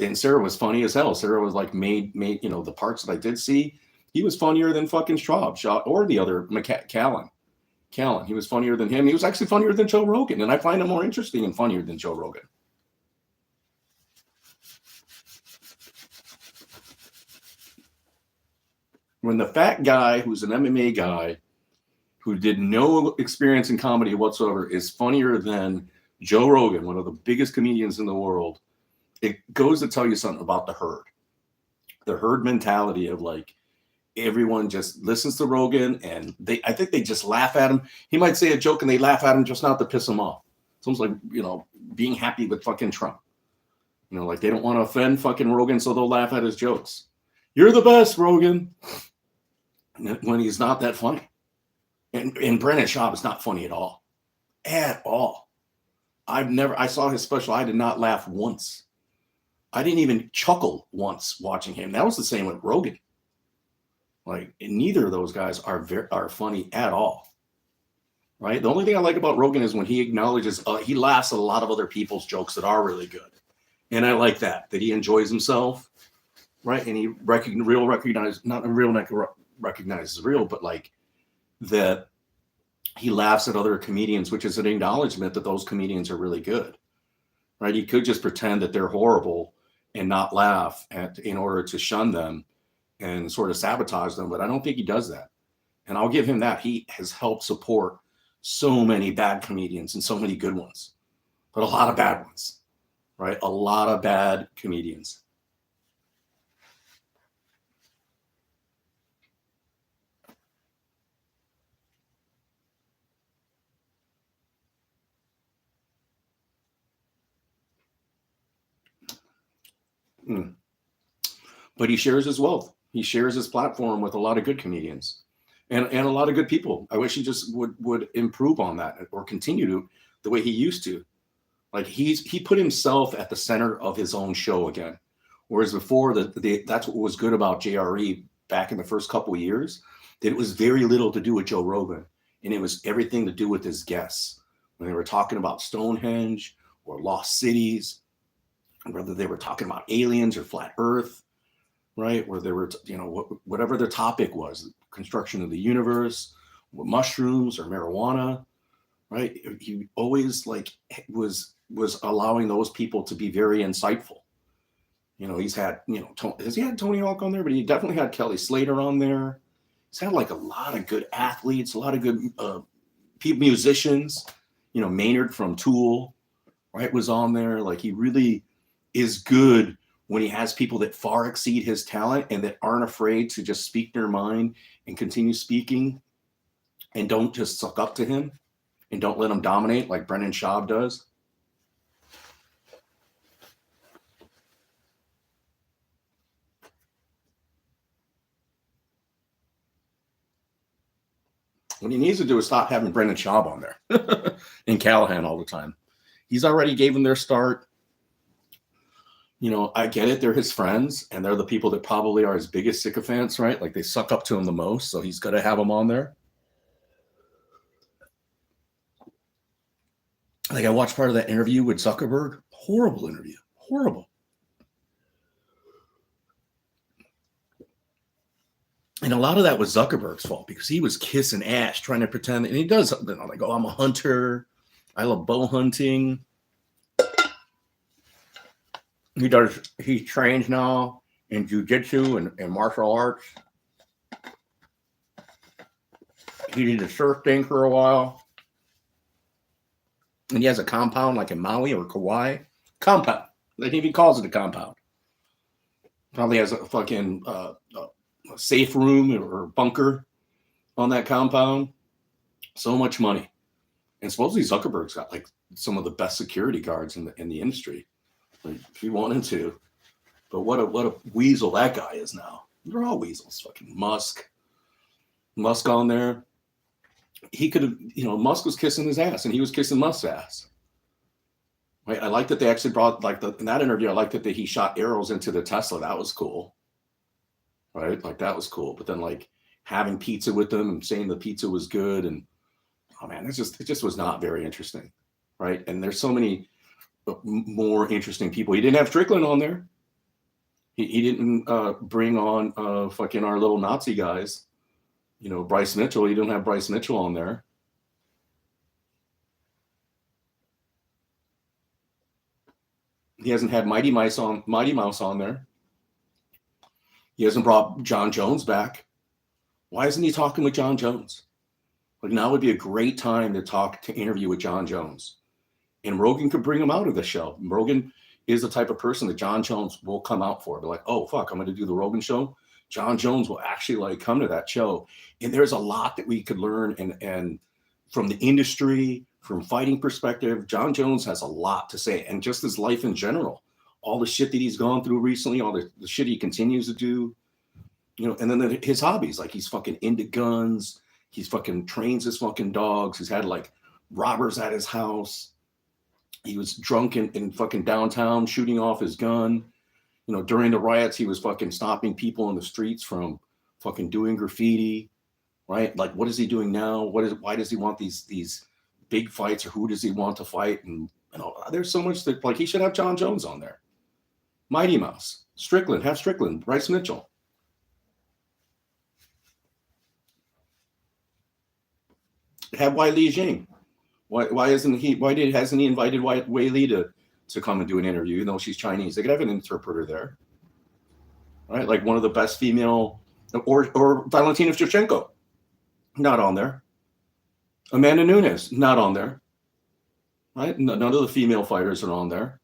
A: And Sarah was funny as hell. Sarah was like made, the parts that I did see, he was funnier than fucking Straub or the other Callan. He was funnier than him. He was actually funnier than Joe Rogan. And I find him more interesting and funnier than Joe Rogan. When the fat guy who's an MMA guy who did no experience in comedy whatsoever is funnier than Joe Rogan, one of the biggest comedians in the world, it goes to tell you something about the herd mentality of like everyone just listens to Rogan and I think they just laugh at him. He might say a joke and they laugh at him just not to piss him off. It's almost like, being happy with fucking Trump. Like they don't want to offend fucking Rogan, so they'll laugh at his jokes. You're the best, Rogan. When he's not that funny. And Brennan Schaub is not funny at all. At all. I saw his special. I did not laugh once. I didn't even chuckle once watching him. That was the same with Rogan. Like, neither of those guys are funny at all. Right? The only thing I like about Rogan is when he acknowledges, he laughs at a lot of other people's jokes that are really good. And I like that he enjoys himself. Right? And he recognizes real, but like that he laughs at other comedians, which is an acknowledgement that those comedians are really good. Right? He could just pretend that they're horrible and not laugh in order to shun them and sort of sabotage them. But I don't think he does that. And I'll give him that. He has helped support so many bad comedians and so many good ones, but a lot of bad ones, right? A lot of bad comedians. But he shares his wealth. He shares his platform with a lot of good comedians and a lot of good people. I wish he just would improve on that or continue to the way he used to. Like he put himself at the center of his own show again. Whereas before that's what was good about JRE back in the first couple of years, that it was very little to do with Joe Rogan. And it was everything to do with his guests. When they were talking about Stonehenge or lost cities, whether they were talking about aliens or flat earth, right? Where they were, whatever their topic was, construction of the universe, mushrooms or marijuana, right? He always was allowing those people to be very insightful. He's had, has he had Tony Hawk on there? But he definitely had Kelly Slater on there. He's had like a lot of good athletes, a lot of good musicians. Maynard from Tool, right, was on there. Like he really is good when he has people that far exceed his talent and that aren't afraid to just speak their mind and continue speaking and don't just suck up to him and don't let him dominate like Brennan Schaub does. What he needs to do is stop having Brennan Schaub on there and Callahan all the time. He's already gave them their start. I get it. They're his friends, and they're the people that probably are his biggest sycophants, right? Like they suck up to him the most, so he's got to have them on there. Like I watched part of that interview with Zuckerberg. Horrible interview. Horrible. And a lot of that was Zuckerberg's fault because he was kissing ass, trying to pretend, and he does something like, "Oh, I'm a hunter. I love bow hunting." He trains now in jujitsu and martial arts. He did the surf thing for a while. And he has a compound like in Maui or Kauai. Compound. Like he calls it a compound. Probably has a fucking a safe room or bunker on that compound. So much money. And supposedly Zuckerberg's got like some of the best security guards in the industry. Like, if he wanted to. But what a weasel that guy is now. They're all weasels. Fucking Musk on there. He could have, Musk was kissing his ass and he was kissing Musk's ass. Right? I like that they actually brought, like, in that interview, I like that he shot arrows into the Tesla. That was cool. Right? Like, that was cool. But then, like, having pizza with them and saying the pizza was good. And, oh, man, it just was not very interesting. Right? And there's so many more interesting people. He didn't have Strickland on there. He didn't bring on fucking our little Nazi guys. Bryce Mitchell. He didn't have Bryce Mitchell on there. He hasn't had Mighty Mouse on there. He hasn't brought John Jones back. Why isn't he talking with John Jones? Like, now would be a great time to interview with John Jones. And Rogan could bring him out of the show. Rogan is the type of person that John Jones will come out for. Be like, oh, fuck, I'm going to do the Rogan show. John Jones will actually like come to that show. And there's a lot that we could learn and from the industry, from fighting perspective. John Jones has a lot to say, and just his life in general, all the shit that he's gone through recently, all the shit he continues to do, and then his hobbies, like he's fucking into guns. He's fucking trains his fucking dogs. He's had like robbers at his house. He was drunk in fucking downtown shooting off his gun. During the riots, he was fucking stopping people in the streets from fucking doing graffiti, right? Like, what is he doing now? Why does he want these big fights, or who does he want to fight? And there's so much that, like, he should have John Jones on there. Mighty Mouse, Strickland, have Strickland, Bryce Mitchell. Have Wai Li Jing. Why hasn't he invited Wai Li to come and do an interview, even though she's Chinese? They could have an interpreter there, right? Like one of the best female, or Valentina Shevchenko, not on there. Amanda Nunes, not on there, right? None of the female fighters are on there.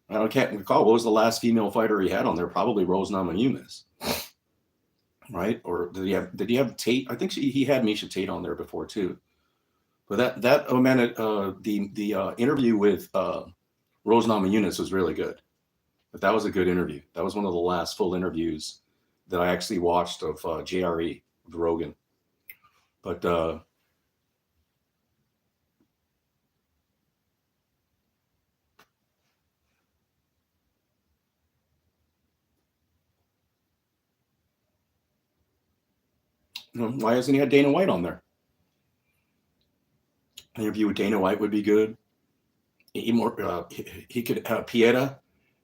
A: I can't recall what was the last female fighter he had on there. Probably Rose Namajunas, right? Or did he have Tate? I think he had Misha Tate on there before too. But that Amanda, the interview with Rose Namajunas was really good. But that was a good interview. That was one of the last full interviews that I actually watched of JRE with Rogan. But why hasn't he had Dana White on there? An interview with Dana White would be good. He could have Pieta.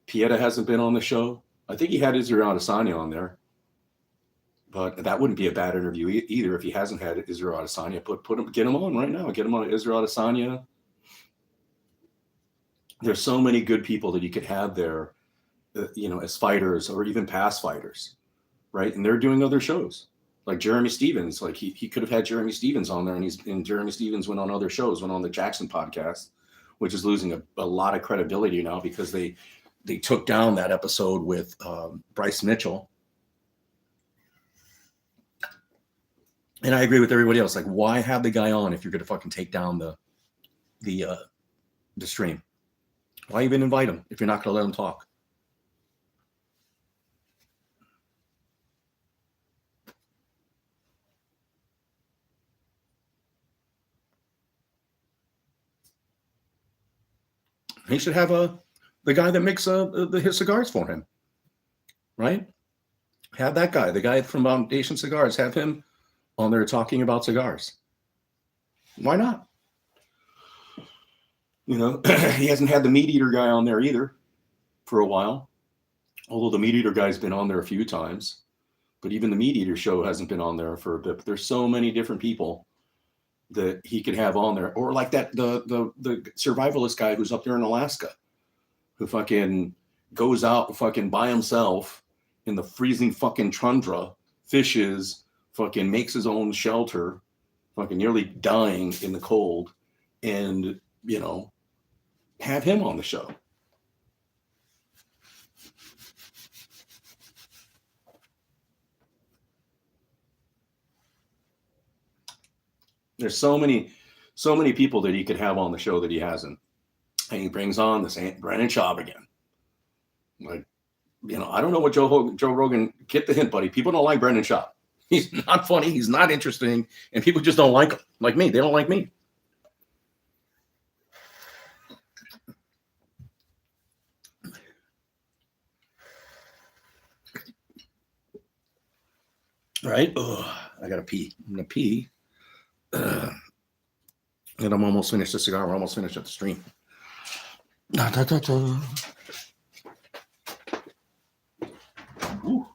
A: Pieta hasn't been on the show. I think he had Ezra Adesanya on there. But that wouldn't be a bad interview either if he hasn't had Ezra Adesanya. Get him on right now. Get him on Ezra Adesanya. There's so many good people that you could have there, as fighters or even past fighters, right? And they're doing other shows. Like Jeremy Stevens, like he could have had Jeremy Stevens on there, and Jeremy Stevens went on other shows, went on the Jackson podcast, which is losing a lot of credibility now because they took down that episode with Bryce Mitchell. And I agree with everybody else. Like, why have the guy on if you're going to fucking take down the stream? Why even invite him if you're not going to let him talk? He should have the guy that makes his cigars for him, right? Have that guy, the guy from Foundation Cigars, have him on there talking about cigars. Why not? You know, he hasn't had the meat eater guy on there either for a while. Although the meat eater guy's been on there a few times, but even the meat eater show hasn't been on there for a bit. But there's so many different people that he could have on there, or like that the survivalist guy who's up there in Alaska, who fucking goes out fucking by himself in the freezing fucking tundra, fishes, fucking makes his own shelter, fucking nearly dying in the cold, and you know, have him on the show. There's so many people that he could have on the show that he hasn't, and he brings on this Brennan Schaub again. Like, you know, I don't know what Joe Rogan, get the hint, buddy. People don't like Brendan Schaub. He's not funny. He's not interesting, and people just don't like him. Like me, they don't like me. Right? Ugh, I gotta pee. I'm gonna pee. And I'm almost finished the cigar. We're almost finished at the stream. Da, da, da, da. Ooh.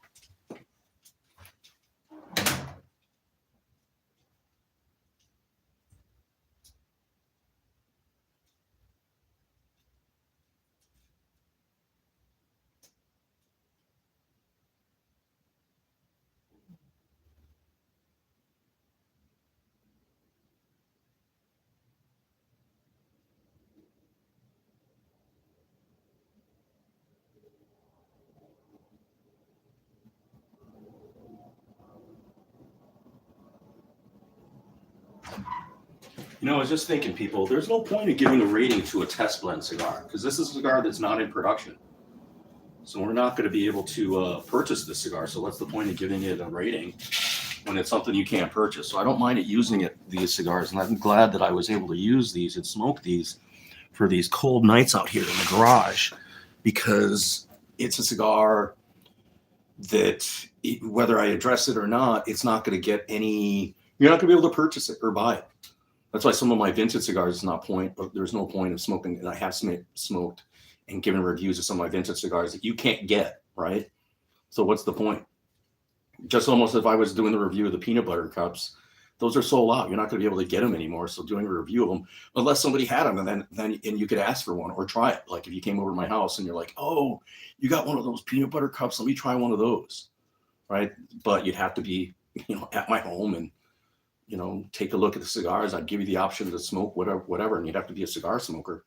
A: You know, I was just thinking, people, there's no point in giving a rating to a test blend cigar because this is a cigar that's not in production. So we're not going to be able to purchase this cigar. So what's the point of giving it a rating when it's something you can't purchase? So I don't mind it using these cigars. And I'm glad that I was able to use these and smoke these for these cold nights out here in the garage, because it's a cigar that whether I address it or not, it's not going to get any, you're not going to be able to purchase it or buy it. That's why some of my vintage cigars is not point, but there's no point of smoking. And I have smoked and given reviews of some of my vintage cigars that you can't get, right? So what's the point? Just almost if I was doing the review of the peanut butter cups, those are sold out. You're not going to be able to get them anymore. So doing a review of them, unless somebody had them, and then you could ask for one or try it. Like if you came over to my house and you're like, oh, you got one of those peanut butter cups, let me try one of those, right? But you'd have to be, you know, at my home and, you know, take a look at the cigars. I'd give you the option to smoke whatever, and you'd have to be a cigar smoker.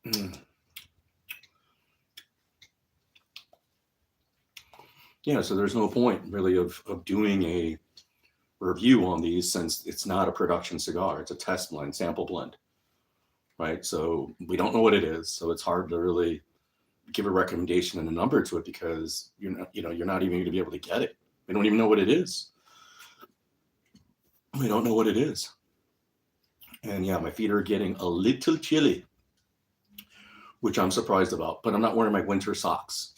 A: Mm. Yeah, so there's no point really of doing a review on these, since it's not a production cigar. It's a test blend, sample blend, right? So we don't know what it is. So it's hard to really give a recommendation and a number to it, because you're not even going to be able to get it. We don't even know what it is. We don't know what it is. And yeah, my feet are getting a little chilly, which I'm surprised about, but I'm not wearing my winter socks.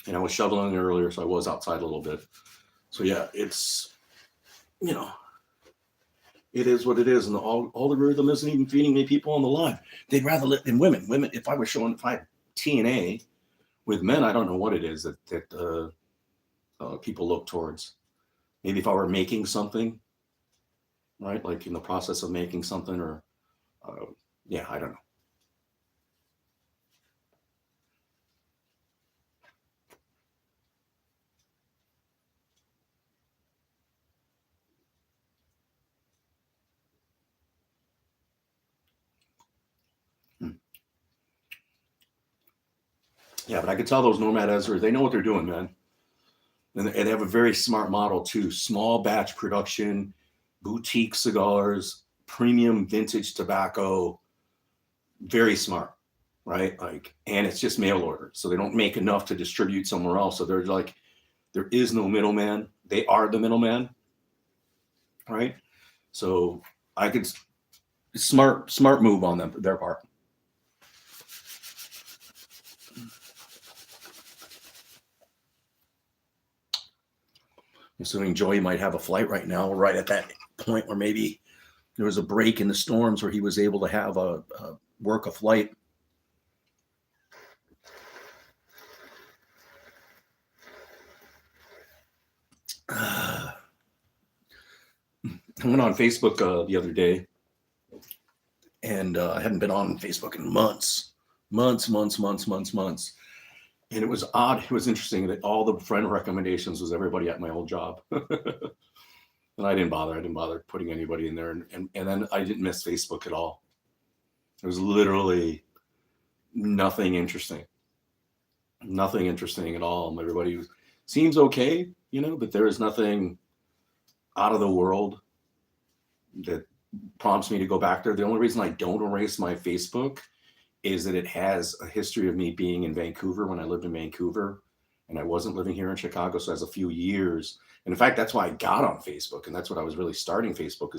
A: And I was shoveling earlier, so I was outside a little bit. So yeah, it's, you know, it is what it is. And all the rhythm isn't even feeding me people on the line. They'd rather let than women. Women, if I had TNA with men, I don't know what it is that people look towards. Maybe if I were making something, right? Like in the process of making something, or yeah, I don't know. Yeah, but I could tell those Nomad Ezra, they know what they're doing, man. And they have a very smart model too. Small batch production, boutique cigars, premium vintage tobacco. Very smart, right? Like, and it's just mail order. So they don't make enough to distribute somewhere else. So they're like, there is no middleman. They are the middleman, right? So I could, smart move on their part. Assuming Joey might have a flight right now, right at that point where maybe there was a break in the storms where he was able to have a work a flight. I went on Facebook the other day, and I hadn't been on Facebook in months. And it was odd. It was interesting that all the friend recommendations was everybody at my old job. And I didn't bother. I didn't bother putting anybody in there. And then I didn't miss Facebook at all. There was literally nothing interesting. Nothing interesting at all. Everybody seems okay, but there is nothing out of the world that prompts me to go back there. The only reason I don't erase my Facebook is that it has a history of me being in Vancouver when I lived in Vancouver, and I wasn't living here in Chicago. So it has a few years. And in fact, that's why I got on Facebook. And that's what I was really starting Facebook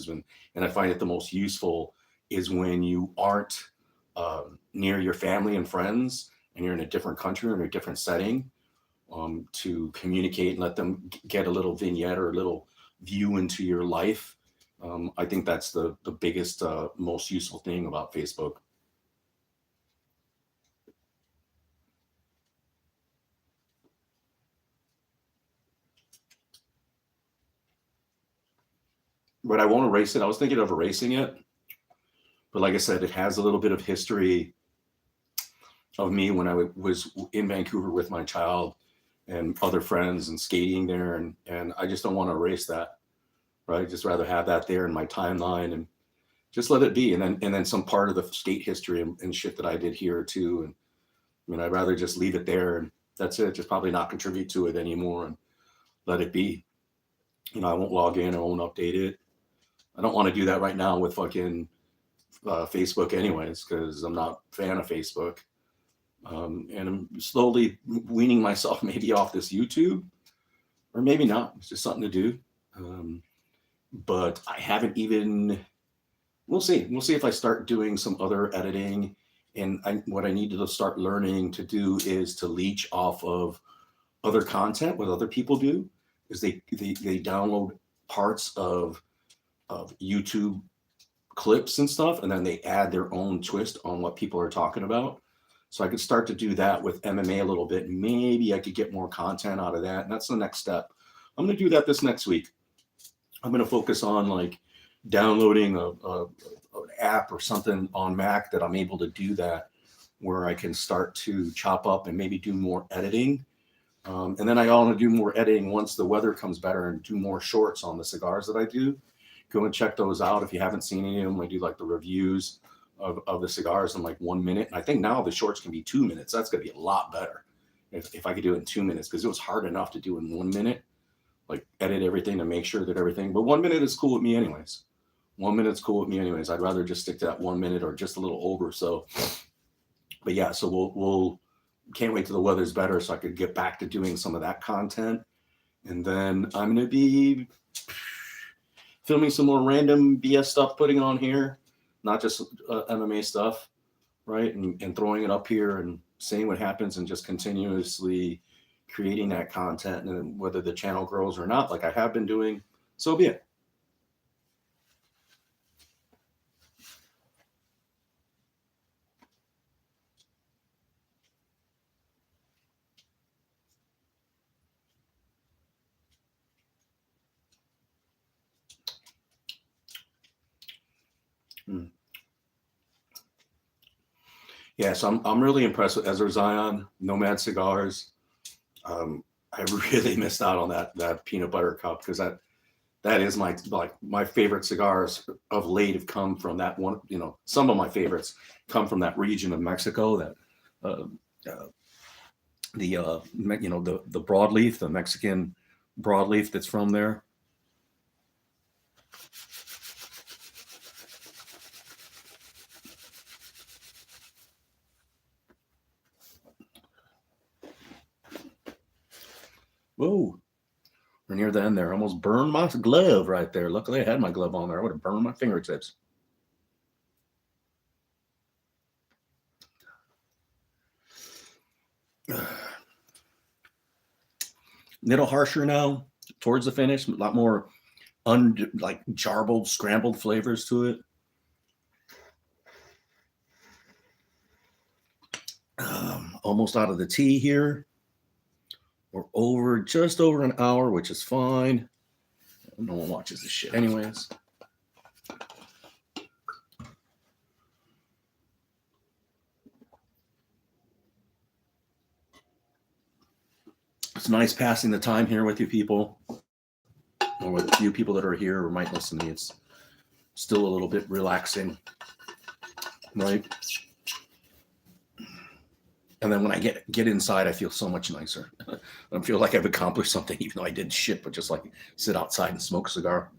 A: and I find it the most useful is when you aren't near your family and friends and you're in a different country or in a different setting, to communicate and let them get a little vignette or a little view into your life. I think that's the biggest, most useful thing about Facebook. But I won't erase it. I was thinking of erasing it. But like I said, it has a little bit of history of me when I was in Vancouver with my child and other friends and skating there. And I just don't want to erase that, right? I'd just rather have that there in my timeline and just let it be. And then some part of the skate history and shit that I did here too. And I mean, I'd rather just leave it there and that's it. Just probably not contribute to it anymore and let it be. I won't log in. I won't update it. I don't want to do that right now with fucking Facebook anyways, because I'm not a fan of Facebook. And I'm slowly weaning myself maybe off this YouTube, or maybe not. It's just something to do. But I haven't even, we'll see. We'll see if I start doing some other editing. And what I need to start learning to do is to leech off of other content, what other people do, is they download parts of YouTube clips and stuff, and then they add their own twist on what people are talking about. So I could start to do that with MMA a little bit. Maybe I could get more content out of that. And that's the next step. I'm going to do that this next week. I'm going to focus on like downloading an app or something on Mac that I'm able to do that, where I can start to chop up and maybe do more editing. And then I want to do more editing once the weather comes better and do more shorts on the cigars that I do. Go and check those out. If you haven't seen any of them, I do like the reviews of the cigars in like 1 minute. And I think now the shorts can be 2 minutes. That's going to be a lot better if I could do it in 2 minutes, because it was hard enough to do in 1 minute, like edit everything to make sure that everything, but 1 minute is cool with me anyways. 1 minute's cool with me anyways. I'd rather just stick to that 1 minute or just a little over. So, but yeah, so we'll can't wait till the weather's better so I could get back to doing some of that content. And then I'm going to be filming some more random BS stuff, putting it on here, not just MMA stuff, right? And throwing it up here and seeing what happens and just continuously creating that content. And whether the channel grows or not, like I have been doing, so be it. Yeah, so I'm really impressed with Ezra Zion, Nomad cigars. I really missed out on that peanut butter cup, because that is my favorite cigars of late have come from that one. Some of my favorites come from that region of Mexico, that the broadleaf, the Mexican broadleaf that's from there. Whoa, we're near the end there. Almost burned my glove right there. Luckily I had my glove on there. I would have burned my fingertips. Little harsher now. towards the finish. A lot more like jarbled, scrambled flavors to it. Almost out of the tea here. We're just over an hour, which is fine. No one watches this shit anyways. It's nice passing the time here with you people, or with a few people that are here or might listen to me. It's still a little bit relaxing, right? And then when I get inside, I feel so much nicer. I feel like I've accomplished something, even though I did shit, but just like sit outside and smoke a cigar.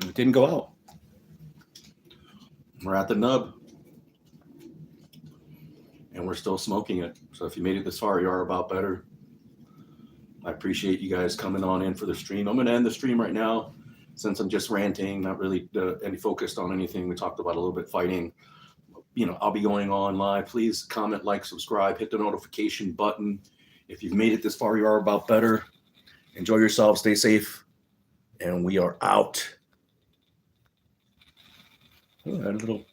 A: It didn't go out. We're at the nub. And we're still smoking it. So if you made it this far, you are about better. I appreciate you guys coming on in for the stream. I'm going to end the stream right now, since I'm just ranting, not really any focused on anything. We talked about a little bit fighting. You know, I'll be going on live. Please comment, like, subscribe, hit the notification button. If you've made it this far, you are about better. Enjoy yourself, stay safe, and we are out. Oh, I had a little